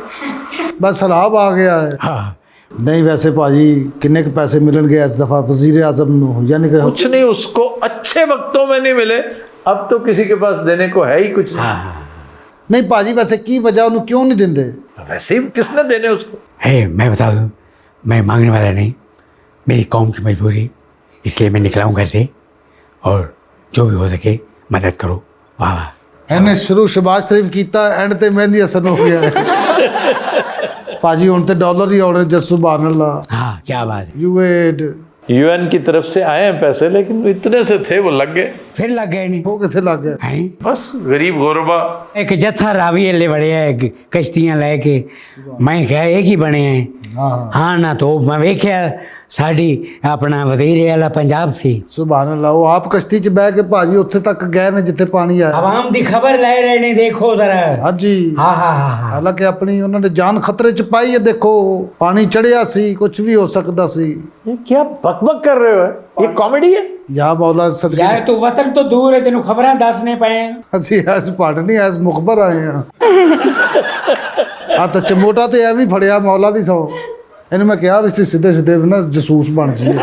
[SPEAKER 11] बस सलाब आ गया है।
[SPEAKER 13] हाँ।
[SPEAKER 11] नहीं वैसे भाजी किन्ने के पैसे मिलेंगे इस दफ़ा वज़ीर आज़म नू, यानी कि
[SPEAKER 2] कुछ नहीं, उसको अच्छे वक्तों में नहीं मिले, अब तो किसी के पास देने को है ही कुछ नहीं।
[SPEAKER 11] नहीं भाजी वैसे की वजह उन्हें क्यों नहीं देंगे?
[SPEAKER 2] वैसे ही किसने देने उसको?
[SPEAKER 13] है मैं बता दूँ, मैं मांगने वाला नहीं, मेरी कौम की मजबूरी, इसलिए मैं निकला हूँ घर से, और जो भी हो सके मदद करो। वाह वाह।
[SPEAKER 11] इन्हें शुरू शहबाज शरीफ किया, एंड ते मेहंदी हसन हो गया है। भाजी हुण ते डॉलर ही आने जस सुभान अल्लाह।
[SPEAKER 13] हाँ क्या बात है।
[SPEAKER 2] यूएन की तरफ से आए हैं पैसे, लेकिन इतने से थे वो लग गए।
[SPEAKER 13] फिर लग गए नहीं?
[SPEAKER 11] वो कितने लग गए?
[SPEAKER 2] बस गरीब गुरबा।
[SPEAKER 13] एक जत्था रावी ले बड़े है कश्तियां लेके, मैं क्या एक ही बने हैं। हाँ ना तो मैं वेख्या साड़ी अपना वजीर वाला पंजाब सी।
[SPEAKER 11] सुभान अल्लाह, वो आप कश्ती च बह के भाजी उत्थे तक गए ने जिथे पानी आया।
[SPEAKER 13] आवाम दी खबर ले रहे ने, देखो जरा।
[SPEAKER 11] हाँ जी।
[SPEAKER 13] हाँ हाँ हाँ।
[SPEAKER 11] हालांकि अपनी उन्होंने जान खतरे च पाई है। देखो पानी चढ़िया सी, कुछ भी हो सकता सी।
[SPEAKER 2] ये क्या बकबक कर रहे हो? ये कॉमेडी है?
[SPEAKER 11] या मौला सदके
[SPEAKER 13] यार तू वतन तो दूर है, तेन खबर दसने पे
[SPEAKER 11] ਅਸੀਂ ਐਸ ਪੜ ਨਹੀਂ ਐਸ ਮੁਖਬਰ ਆਏ ਆ। ਆ ਤਾਂ ਚਮੋਟਾ ਤੇ ਐਵੇਂ ਫੜਿਆ ਮੌਲਾ ਦੀ ਸੌ। ਇਹਨੂੰ ਮੈਂ ਕਿਹਾ ਵੀ ਸਿੱਧੇ ਸਿੱਧੇ ਨਾ ਜਸੂਸ ਬਣ ਜੀਏ।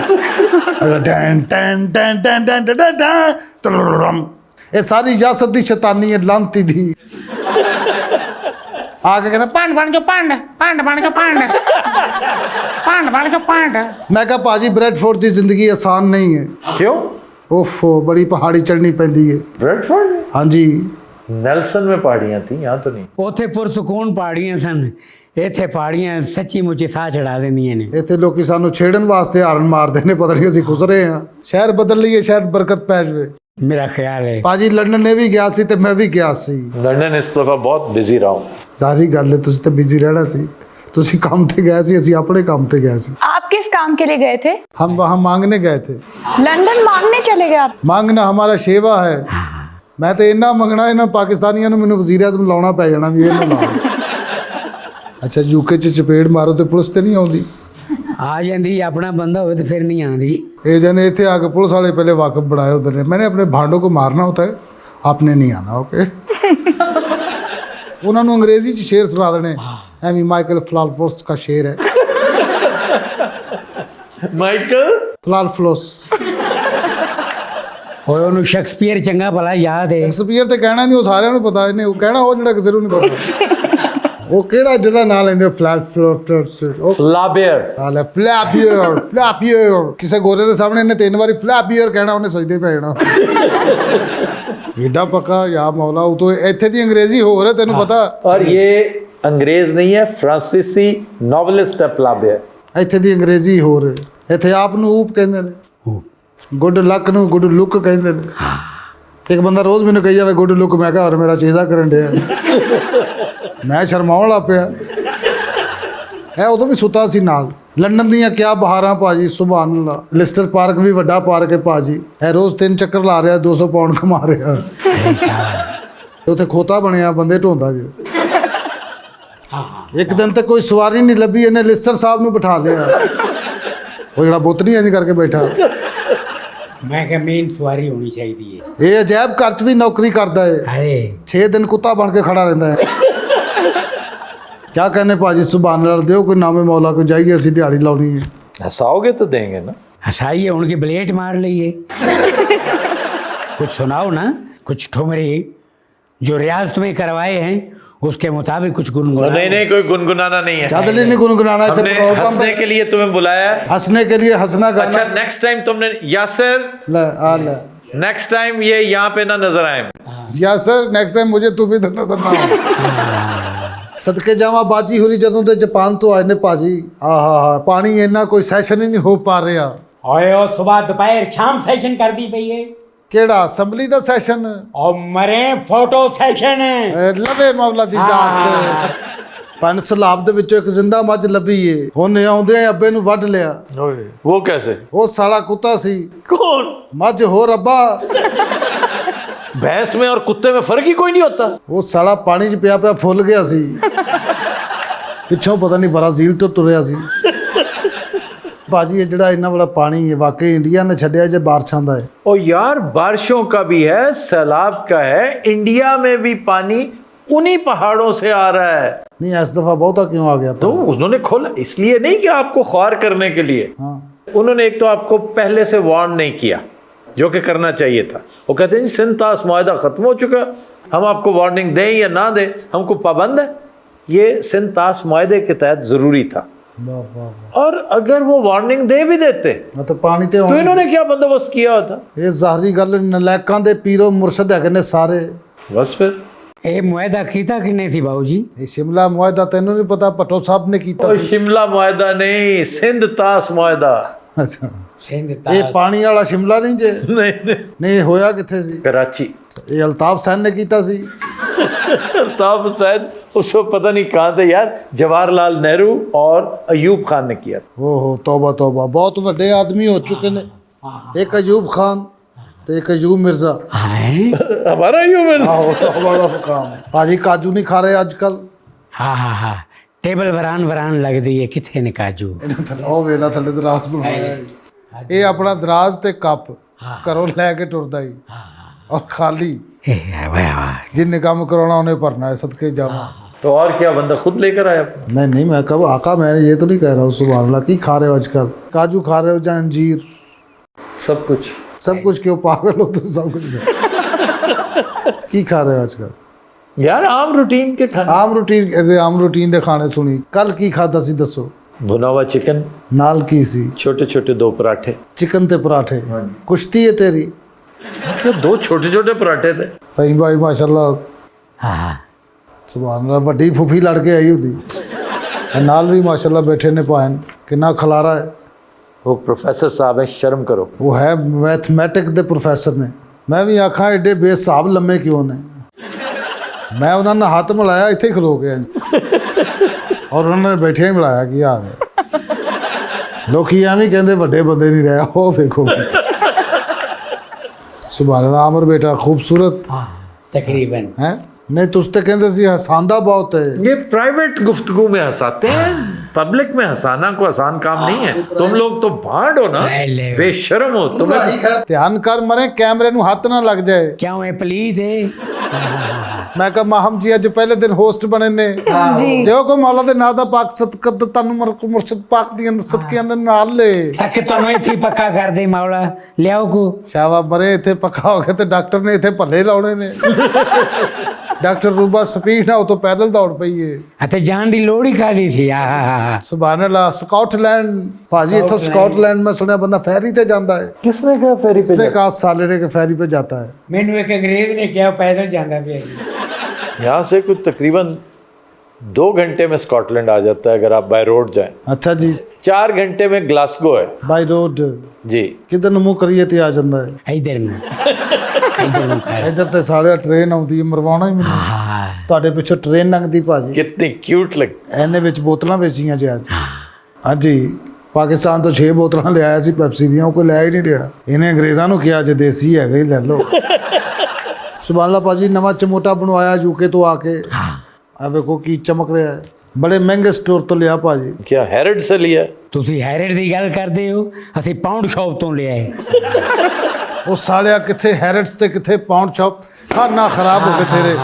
[SPEAKER 11] Ten ten ten ten ten ten ten. ਇਹ ਸਾਰੀ ਯਾਸਤ ਦੀ ਸ਼ੈਤਾਨੀ ਹੈ, ਲਾਂਤੀ ਦੀ। ਆ ਕੇ ਕਹਿੰਦਾ ਪੰਡ ਬਣ ਜਾ ਪੰਡ, ਪੰਡ ਬਣ ਜਾ ਪੰਡ, ਪੰਡ ਬਣ ਜਾ ਪੰਡ। ਮੈਂ ਕਿਹਾ ਭਾਜੀ ਬ੍ਰੈਡਫੋਰਡ ਦੀ ਜ਼ਿੰਦਗੀ ਆਸਾਨ नहीं है।
[SPEAKER 2] क्यों?
[SPEAKER 11] ओफो बड़ी पहाड़ी चढ़नी पैंदी है
[SPEAKER 2] ब्रेडफोर्ड?
[SPEAKER 11] हाँ जी,
[SPEAKER 2] नेल्सन में पहाड़ियाँ थी, यहाँ तो नहीं।
[SPEAKER 13] ਉੱਥੇ ਪੁਰਸਕੂਨ ਪਹਾੜੀਆਂ ਸਨ, ਇੱਥੇ ਪਹਾੜੀਆਂ ਸੱਚੀ ਮੁੱਚੀ ਸਾਹ ਚੜਾ ਦਿੰਦੀਆਂ ਨੇ।
[SPEAKER 11] ਇੱਥੇ ਲੋਕੀ ਸਾਨੂੰ ਛੇੜਨ ਵਾਸਤੇ ਹਾਰਨ ਮਾਰਦੇ ਨੇ, ਪਤਾ ਨਹੀਂ ਅਸੀਂ ਖੁਸ਼ ਰਹੇ ਹਾਂ। ਸ਼ਹਿਰ ਬਦਲ ਲਈਏ, ਸ਼ਾਇਦ ਬਰਕਤ ਪੈ ਜਾਵੇ।
[SPEAKER 13] ਮੇਰਾ ਖਿਆਲ ਹੈ
[SPEAKER 11] ਭਾਜੀ ਲੰਡਨ ਨੇ ਵੀ ਗਿਆ ਸੀ ਤੇ ਮੈਂ ਵੀ ਗਿਆ ਸੀ।
[SPEAKER 2] लंदन इस दफ़ा बहुत बिजी रहा हूँ।
[SPEAKER 11] ਸਾਰੀ ਗੱਲ ਹੈ, ਤੁਸੀਂ ਤਾਂ ਬਿਜ਼ੀ ਰਹਿਣਾ ਸੀ, ਤੁਸੀਂ ਕੰਮ ਤੇ ਗਏ ਸੀ, ਅਸੀਂ ਆਪਣੇ ਕੰਮ ਤੇ ਗਏ ਸੀ।
[SPEAKER 12] आप किस काम के लिए गए थे?
[SPEAKER 11] हम वहाँ मांगने गए थे।
[SPEAKER 12] लंदन मांगने चले गए आप?
[SPEAKER 11] मांगना हमारा सेवा है। मैं तो इन्ना मंगना इन्हों पाकिस्तानियों ने मैंने वज़ीर आज़म लाना पै जाना भी ये ना। अच्छा यूके च चपेड़ मारो तो पुलिस तो नहीं आती?
[SPEAKER 13] ਆ ਜਾਂਦੀ, ਆਪਣਾ ਬੰਦਾ ਹੋਵੇ तो फिर नहीं आती।
[SPEAKER 11] ये जने इतने आके पुलिस वाले पहले वाकफ बनाए उधर ने, मैंने अपने भांडों को मारना होता है, आपने नहीं आना। ओके उन्होंने अंग्रेजी च शेर सुना देने, एवी माइकल फ्लालफोर्स का शेर है।
[SPEAKER 2] माइकल
[SPEAKER 11] फ्लालफोर्स
[SPEAKER 13] ਹੋਏ ਉਹਨੂੰ ਸ਼ੇਕਸਪੀਅਰ ਚੰਗਾ ਭਲਾ ਯਾਦ ਹੈ।
[SPEAKER 11] ਸ਼ੇਕਸਪੀਅਰ ਤੇ ਕਹਿਣਾ ਨਹੀਂ, ਉਹ ਸਾਰਿਆਂ ਨੂੰ ਪਤਾ, ਇਹਨੇ ਉਹ ਕਹਿਣਾ ਉਹ ਜਿਹੜਾ ਕਿਸੇ ਨੂੰ ਨਹੀਂ ਪਤਾ। ਉਹ ਕਿਹੜਾ ਜਿਹਦਾ ਨਾਂ ਲੈਂਦੇ ਫਲਾਲਫੋਰਸ, ਉਹ
[SPEAKER 2] ਫਲਾਬੀਅਰ।
[SPEAKER 11] ਹਾਲੇ ਫਲਾਬੀਅਰ, ਫਲਾਬੀਅਰ ਕਿਸੇ ਗੋਰੇ ਦੇ ਸਾਹਮਣੇ ਇਹਨੇ 3 ਵਾਰੀ ਫਲਾਬੀਅਰ ਕਹਿਣਾ, ਉਹਨੇ ਸਜਦੇ ਪੈ ਜਾਣਾ। ਏਡਾ ਪੱਕਾ ਯਾ ਮੌਲਾ, ਉਹ ਤੋਂ ਇੱਥੇ ਦੀ ਅੰਗਰੇਜ਼ੀ ਹੋਰ ਹੈ, ਤੈਨੂੰ ਪਤਾ।
[SPEAKER 2] और ये अंग्रेज नहीं है, फ्रांसीसी नॉवलिस्ट है फ्लाबीअर।
[SPEAKER 11] ਇੱਥੇ ਦੀ ਅੰਗਰੇਜ਼ੀ ਹੋਰ ਹੈ। ਇੱਥੇ ਆਪ ਨੂੰ ਊਪ ਕਹਿੰਦੇ ਨੇ, ਗੁੱਡ ਲੱਕ ਨੂੰ ਗੁੱਡ ਲੁੱਕ ਕਹਿੰਦੇ ਨੇ। ਇੱਕ ਬੰਦਾ ਰੋਜ਼ ਮੈਨੂੰ ਕਹੀ ਜਾਵੇ ਗੁੱਡ ਲੁੱਕ, ਮੈਂ ਕਿਹਾ ਹੋਰ ਮੇਰਾ ਚੇਜ਼ਾ ਕਰਨ ਡਿਆ। ਮੈਂ ਸ਼ਰਮਾਉਣ ਲੱਗ ਪਿਆ। ਇਹ ਉਦੋਂ ਵੀ ਸੁੱਤਾ ਸੀ ਨਾਲ। ਲੰਡਨ ਦੀਆਂ ਕਿਆ ਬਹਾਰਾਂ ਭਾਜੀ, ਸੁਭਾਨ ਅੱਲਾ। ਲਿਸਟਰ ਪਾਰਕ ਵੀ ਵੱਡਾ ਪਾਰਕ ਹੈ ਭਾਜੀ। ਇਹ ਰੋਜ਼ 3 ਚੱਕਰ ਲਾ ਰਿਹਾ, 200 ਪਾਉਂਡ ਕਮਾ ਰਿਹਾ। ਉੱਥੇ ਖੋਤਾ ਬਣਿਆ, ਬੰਦੇ ਢੋਂਦਾ ਜੀ। ਇੱਕ ਦਿਨ ਤੇ ਕੋਈ ਸਵਾਰੀ ਨਹੀਂ ਲੱਭੀ, ਇਹਨੇ ਲਿਸਟਰ ਸਾਹਿਬ ਨੂੰ ਬਿਠਾ ਲਿਆ। ਉਹ ਜਿਹੜਾ ਬੋਤਨੀ ਇੰਜ ਕਰਕੇ ਬੈਠਾ।
[SPEAKER 13] ਮੈਂ ਕਿਹਾ ਮੇਨ ਸਵਾਰੀ ਹੋਣੀ ਚਾਹੀਦੀ ਹੈ।
[SPEAKER 11] ਇਹ ਅਜਾਇਬ ਘਰ 'ਚ ਵੀ ਨੌਕਰੀ ਕਰਦਾ ਹੈ।
[SPEAKER 13] ਅਰੇ
[SPEAKER 11] 6 ਦਿਨ ਕੁੱਤਾ ਬਣ ਕੇ ਖੜਾ ਰਹਿੰਦਾ ਹੈ। क्या कहने भाजी, सुभान अल्लाह दो कोई नामे मौला को जाइए, असि दिहाड़ी लानी है।
[SPEAKER 2] हंसाओगे तो देंगे ना।
[SPEAKER 13] हंसाइए, उनकी ब्लेट मार लीजिए। कुछ सुनाओ ना, कुछ ठुमरी जो रियाज तुम्हें करवाए हैं उसके मुताबिक कुछ गुनगुनाओ।
[SPEAKER 2] नहीं नहीं, कोई गुनगुनाना नहीं है।
[SPEAKER 11] ज़्यादा नहीं गुनगुनाना है,
[SPEAKER 2] हमने हंसने के लिए तुम्हें बुलाया है।
[SPEAKER 11] हंसने के लिए हंसना गाना।
[SPEAKER 2] अच्छा नेक्स्ट टाइम तुमने यासर, नेक्स्ट टाइम ये यहाँ पे ना नजर आए।
[SPEAKER 11] यासर नेक्स्ट टाइम मुझे तू भी नजर ना हो। सदके जावा बाजी हुरी जदों ते जापान तो आए ने भाजी। आहा पानी इन्ना कोई सैशन ही नहीं हो पा रहा।
[SPEAKER 13] ओए ओ सुबह दोपहर शाम सैशन कर दी पई है।
[SPEAKER 11] केड़ा असैम्बली दा सैशन?
[SPEAKER 13] और मरे फोटो सैशन
[SPEAKER 11] लवे मौला दी जात। पन सलाब दे विचों एक जिंदा मझ लभी है, हुण आउंदे अब्बे नूं वढ लिया।
[SPEAKER 2] वो कैसे?
[SPEAKER 11] वो साला कुत्ता सी।
[SPEAKER 2] कौन?
[SPEAKER 11] मझ हो रब्बा।
[SPEAKER 2] भैंस में और कुत्ते में फर्क ही कोई नहीं होता।
[SPEAKER 11] वो साला पानी च पिया पिया फुल गया सी। पिछों पता नहीं ब्राजील तो तुरया सी। भाजी ये जड़ा इन्ना बड़ा पानी है, वाकई इंडिया ने छड्या जे बारिशां दा है।
[SPEAKER 2] ओ यार बारिशों का भी है, सैलाब का है, इंडिया में भी पानी उन्हीं पहाड़ों से आ रहा है।
[SPEAKER 11] नहीं इस दफा बहुता क्यों आ गया?
[SPEAKER 2] तो उन्होंने खोला इसलिए नहीं कि आपको ख्वार करने के लिए। उन्होंने एक तो आपको पहले से वार्न नहीं किया, जो कि करना चाहिए था। वो कहते हैं जी सिंतास मुआहदा ख़त्म हो चुका, हम आपको वार्निंग दें या ना दें, हमको पाबंद है। ये सिंतास मुआहदे के तहत ज़रूरी था। और अगर वो वार्निंग दे भी देते
[SPEAKER 11] तो पानी तो
[SPEAKER 2] इन्होंने क्या बंदोबस्त किया होता?
[SPEAKER 11] ये ज़ाहरी गल नलैकां दे पीरो मुर्शद है ने सारे।
[SPEAKER 2] बस फिर
[SPEAKER 13] ये मुआहदा कीता किने थी बाबू जी?
[SPEAKER 11] ये शिमला मुआहदा तेनों नहीं पता, भट्टो साहब ने कीता।
[SPEAKER 2] शिमला मुआहदा नहीं, सिंध तास मुआहदा।
[SPEAKER 11] अच्छा ये पानी वाला शिमला नहीं जे? नहीं होया किथे सी?
[SPEAKER 2] कराची।
[SPEAKER 11] ये अल्ताफ हुसैन ने कीता सी।
[SPEAKER 2] अल्ताफ हुसैन उसको पता नहीं कहाँ थे यार, जवाहरलाल नेहरू और अयूब खान ने किया।
[SPEAKER 11] ओहो तौबा तौबा, बहुत बड़े आदमी हो चुके ने। एक अयूब खान तो एक अयूब मिर्जा।
[SPEAKER 2] हमारा अयूब मिर्जा।
[SPEAKER 11] तौबा दा मुकाम। भाजी काजू नहीं खा रहे आजकल?
[SPEAKER 13] हाँ हाँ हाँ, टेबल वरान लगदी है, किथे ने काजू?
[SPEAKER 11] ਉਹ ਵੇਲਾ ਥੱਲੇ ਦਰਾਜ਼ ਬਣਾਇਆ। ਇਹ ਆਪਣਾ ਦਰਾਜ਼ ਤੇ ਕੱਪ ਘਰੋਂ ਲੈ ਕੇ ਟੁਰਦਾ ਹੀ ਔਰ ਖਾਲੀ। जिन्ने काम कराना उन्हें भरना है, सदके जावा।
[SPEAKER 2] तो और क्या बंदा खुद लेकर आया?
[SPEAKER 11] नहीं मैं कब आका, मैं ये तो नहीं कह रहा हूँ। सुभान अल्लाह, की खा रहे हो आजकल? काजू खा रहे हो या अंजीर?
[SPEAKER 2] सब कुछ क्यों पागल हो तुम? सब कुछ
[SPEAKER 11] की खा रहे हो आजकल?
[SPEAKER 2] यार आम रूटीन के खाने।
[SPEAKER 11] आम रूटीन दे खाने सुनी। कल की खादा सी दसो?
[SPEAKER 2] भुना हुआ चिकन
[SPEAKER 11] नाल की सी?
[SPEAKER 2] छोटे छोटे 2 पराठे।
[SPEAKER 11] चिकन ते पराठे। कुश्ती है तेरी?
[SPEAKER 2] तो 2 छोटे छोटे पराठे थे।
[SPEAKER 11] भाई माशाल्लाह
[SPEAKER 13] ਹਾਂ
[SPEAKER 11] ਸੁਭਾਨ ਅੱਲਾਹ, ਵੱਡੀ ਫੁੱਫੀ ਲੜ ਕੇ ਆਈ ਹੁੰਦੀ ਨਾਲ ਵੀ ਮਾਸ਼ਾਅੱਲਾ ਬੈਠੇ ਨੇ ਭਾਣ, ਕਿੰਨਾ ਖਲਾਰਾ ਹੈ।
[SPEAKER 2] वो प्रोफेसर साहब हैं, शर्म करो।
[SPEAKER 11] ਉਹ ਹੈ ਮੈਥਮੈਟਿਕ ਦੇ ਪ੍ਰੋਫੈਸਰ ਨੇ। ਮੈਂ ਵੀ ਆਖਾਂ ਐਡੇ ਬੇਹਿਸਾਬ ਲੰਮੇ ਕਿਉਂ ਨੇ। ਮੈਂ ਉਹਨਾਂ ਨਾਲ ਹੱਥ ਮਿਲਾਇਆ ਇੱਥੇ ਹੀ ਖਲੋ ਕੇ ਔਰ ਉਹਨਾਂ ਨੇ ਬੈਠੇ ਹੀ ਮਿਲਾਇਆ ਕੀ ਹਾਲ ਹੈ। ਲੋਕੀ ਐਵੇਂ ਕਹਿੰਦੇ ਵੱਡੇ ਬੰਦੇ ਨਹੀਂ ਰਹੇ, ਉਹ ਵੇਖੋ ਸੁਭਾਨ ਅੱਲਾਹ। ਆਮਰ ਬੇਟਾ ਖੂਬਸੂਰਤ
[SPEAKER 13] तकरीबन
[SPEAKER 11] है नहीं, तुझ तो कहते सी हसांदा बहुत है।
[SPEAKER 2] ये प्राइवेट गुफ्तगू में हंसाते हैं, पब्लिक में हंसाना कोई आसान काम नहीं है। तुम लोग तो भांड हो ना, बेशर्म हो तुम्हें।
[SPEAKER 11] ध्यान कर मरे कैमरे नु हाथ ना लग जाए।
[SPEAKER 13] क्यों है प्लीज है
[SPEAKER 11] मैं कहा माहम जी अज पहले दिन होस्ट बने ने
[SPEAKER 12] जी।
[SPEAKER 11] देखो को मौला दे नाम दा पाक सदकत तनु मुर्शिद पाक दी सदके अंदर नाल ले
[SPEAKER 13] ताकि तनु इथे पक्का कर दे मौला लियाओ को
[SPEAKER 11] शावा मरे इथे पक्का हो गया ते डॉक्टर ने इथे भले लाउणे ने। डॉक्टर रूबा स्पीड ना हो तो पैदल दौड़ पई है।
[SPEAKER 13] अते जान दी लोड़ ही खाली थी।
[SPEAKER 11] सुभान अल्लाह। स्कॉटलैंड भाजी, इथों स्कॉटलैंड में सुनया बंदा फेरी ते जांदा है।
[SPEAKER 2] किसने कहा फेरी पे?
[SPEAKER 11] किसने कहा साले ने के फेरी पे जाता है।
[SPEAKER 13] मैनू एक अंग्रेज ने क्या पैदल जांदा पे।
[SPEAKER 2] यहाँ से कुछ तकरीबन 2 घंटे में स्कॉटलैंड आ जाता है अगर आप बाय रोड जाएं।
[SPEAKER 11] अच्छा जी।
[SPEAKER 2] 4 घंटे में ग्लासगो है
[SPEAKER 11] बाय रोड
[SPEAKER 2] जी।
[SPEAKER 11] किधर ਨੂੰ ਮੂੰਹ ਕਰੀਏ ਤੇ ਆ ਜਾਂਦਾ ਹੈ।
[SPEAKER 13] इधर में इधर में खा
[SPEAKER 11] ਇੱਧਰ ਤੇ ਸਾਲਿਆ ਟ੍ਰੇਨ ਆਉਂਦੀ ਹੈ, ਮਰਵਾਉਣਾ ਹੀ ਮੈਨੂੰ। ਤੁਹਾਡੇ ਪਿੱਛੇ ਟ੍ਰੇਨ ਲੰਘਦੀ ਭਾਜੀ।
[SPEAKER 2] कितनी क्यूट लग।
[SPEAKER 11] ਐਨੇ ਵਿੱਚ ਬੋਤਲਾਂ ਵੇਚੀਆਂ ਜੀ ਅੱਜ। ਹਾਂਜੀ ਪਾਕਿਸਤਾਨ ਤੋਂ 6 ਬੋਤਲਾਂ ਲਿਆਇਆ ਸੀ ਪੈਪਸੀ ਦੀਆਂ, ਉਹ ਕੋਈ ਲੈ ਹੀ ਨਹੀਂ ਰਿਹਾ। ਇਹਨੇ ਅੰਗਰੇਜ਼ਾਂ ਨੂੰ ਕਿਹਾ ਜੇ ਦੇਸੀ ਹੈਗਾ ਹੀ ਲੈ ਲਓ। ਸੁਭਾਨ ਅੱਲਾਹ ਭਾਜੀ, ਨਵਾਂ ਚਮੋਟਾ ਬਣਵਾਇਆ ਯੂਕੇ ਤੋਂ ਆ ਕੇ। ਆ ਵੇਖੋ ਕੀ ਚਮਕ ਰਿਹਾ ਹੈ। ਬੜੇ ਮਹਿੰਗੇ ਸਟੋਰ ਤੋਂ ਲਿਆ ਭਾਜੀ।
[SPEAKER 2] क्या हैरड से लिया?
[SPEAKER 13] ਤੁਸੀਂ ਹੈਰਡ ਦੀ ਗੱਲ ਕਰਦੇ ਹੋ, ਅਸੀਂ ਪਾਉਂਡ ਸ਼ਾਪ ਤੋਂ ਲਿਆ ਹੈ।
[SPEAKER 11] ਉਹ ਸਾਲਿਆ ਕਿੱਥੇ ਹੈਰਡਸ ਤੇ ਕਿੱਥੇ ਪਾਉਂਡ ਸ਼ਾਪ। ਖਾਨਾ ਖਰਾਬ ਹੋ ਗਏ ਤੇਰੇ।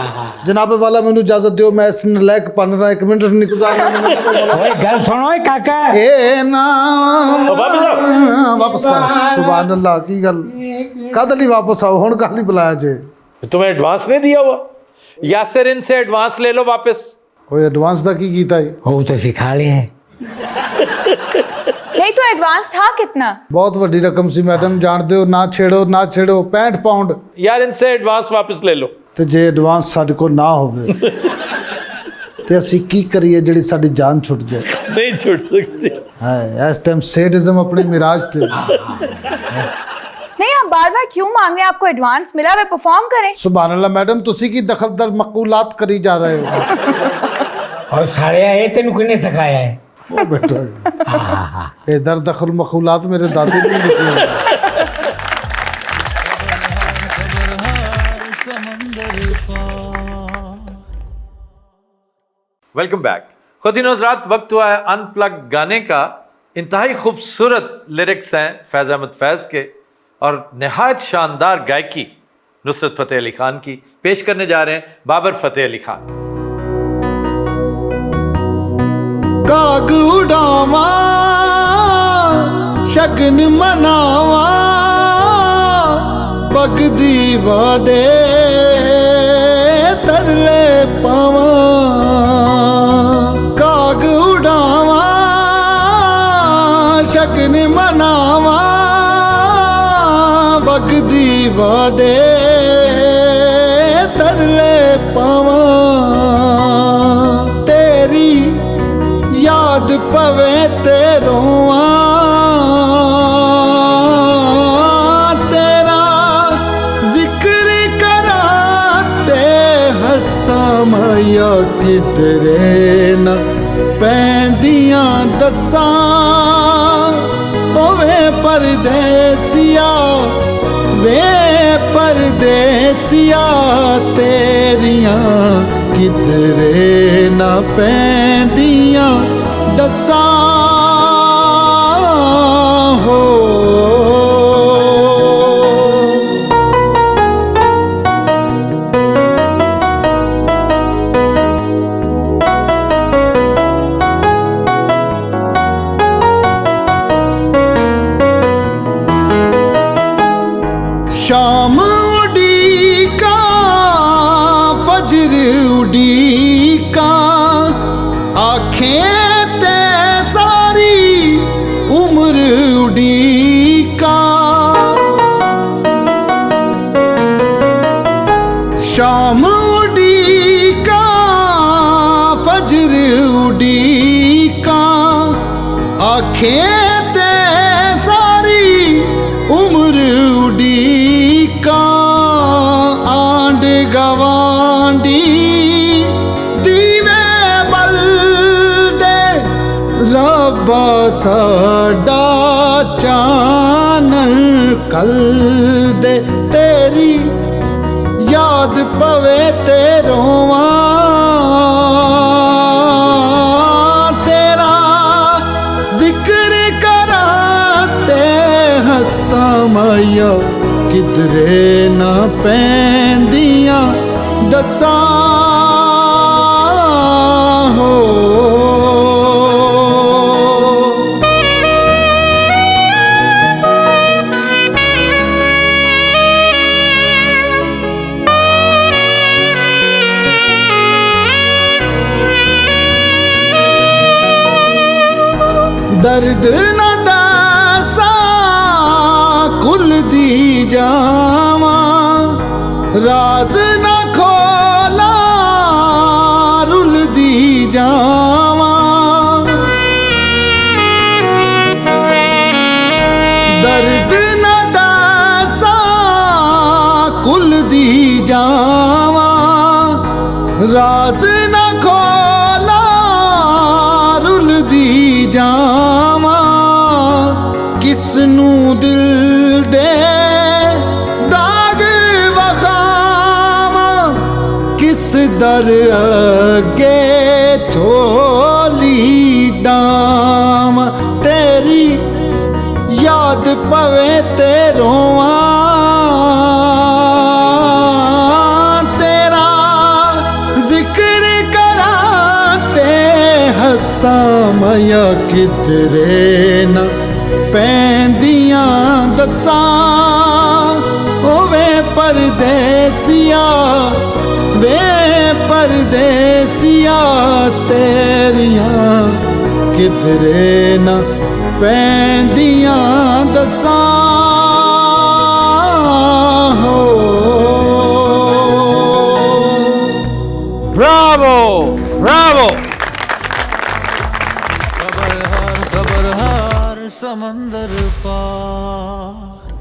[SPEAKER 11] जनाब वाला मैनू इजाजत दियो, मैं इस नलायक पन रहा 1 मिनट नहीं गुजारना।
[SPEAKER 13] ओए गल सुनो ए काका।
[SPEAKER 11] ए ना वापस कर। सुभान अल्लाह की गल कद ਲਈ वापस आओ, हुण कल ही बुलाया जे।
[SPEAKER 2] तुम्हें एडवांस नहीं दिया हुआ? यासिर इनसे एडवांस ले लो वापस।
[SPEAKER 11] ओए एडवांस ਦਾ ਕੀ ਕੀਤਾ ਹੈ?
[SPEAKER 13] ਉਹ ਤਾਂ ਸਿਖਾ ਲਿਆ ਹੈ।
[SPEAKER 12] नहीं तो एडवांस था कितना?
[SPEAKER 11] बहुत ਵੱਡੀ ਰਕਮ ਸੀ ਮੈਡਮ, ਜਾਣਦੇ ਹੋ। ਨਾ ਛੇੜੋ ਨਾ ਛੇੜੋ। 65 ਪਾਉਂਡ।
[SPEAKER 2] यार इनसे एडवांस वापस ले लो।
[SPEAKER 11] ਤੇ ਜੇ ਐਡਵਾਂਸ ਸਾਡੇ ਕੋਲ ਨਾ ਹੋਵੇ ਤੇ ਅਸੀਂ ਕੀ ਕਰੀਏ ਜਿਹੜੀ ਸਾਡੀ ਜਾਨ ਛੁੱਟ ਜਾਏ?
[SPEAKER 2] नहीं छूट सकती
[SPEAKER 11] ਹੈ। ਇਸ ਟਾਈਮ ਸੇਡਿਜ਼ਮ ਆਪਣੀ ਮਿਰਾਜ ਤੇ।
[SPEAKER 12] नहीं आप बार बार क्यों मांग रहे हैं? आपको एडवांस मिला, वे परफॉर्म करें।
[SPEAKER 11] ਸੁਭਾਨ ਅੱਲਾਹ ਮੈਡਮ, ਤੁਸੀਂ ਕੀ ਦਖਲਦਰ ਮਕੂਲਾਤ ਕਰੀ ਜਾ ਰਹੇ ਹੋ?
[SPEAKER 13] और साड़िया ये तेन किन्ने सिखाया है?
[SPEAKER 11] ਉਹ ਬੈਠਾ ਇਧਰ ਦਖਲ ਮਕੂਲਾਤ ਮੇਰੇ ਦਾਦੀ ਨੇ ਲਿਖੀ।
[SPEAKER 2] Welcome back. ख़ुवातीन व हज़रात, वक्त हुआ है अनप्लग गाने का। इंतहाई खूबसूरत लिरिक्स हैं फैज़ अहमद फैज़ के और नहायत शानदार गायकी नुसरत फ़तेह अली ख़ान की। पेश करने जा रहे हैं बाबर फ़तेह अली ख़ान।
[SPEAKER 16] काग उड़ावा शगन मनावा बगदी वादे तरले पावा। काग उड़ावा शगन मनावा बगदी वादे तरले पावा। तेरी याद पवे ते रोआ, तेरा जिक्र करा ते हसा माया किधरे न पैंदियां दसा। ओवे परदेसिया वे परदेसिया तेरियां किधरे न पैंदियां दसा हो। शाम उड़ीका फजर उड़ीका आँखें ते सारी उम्र उड़ीका। शाम उड़ीका खेते सारी उम्र उड़ीका आंड गवांडी दीवे बल दे रब्बा साडा चानन कल दे तेरी याद पवे ते रोवां तेरा जिक्र कराते हस्सां माया किधरे ना पैंदियां दसां हो दर्द न दासा कुल दी जावा राज न खोला रुल दी जावा दर्द न दासा कुल दी जावा राज न खोला रुल दी जावा किसनू दिल दे दाग वखावा किस दर अगे चोली डाम तेरी याद पवे ते रोवां तेरा जिक्र कराते हस्सां माया किधरे ना पैंदियां दसां वे परदेसिया वे परदेसिया तेरियां किधरे ना पैंदियां दसां हो
[SPEAKER 2] ब्रावो ब्रावो
[SPEAKER 1] खबर हर समंदर पार।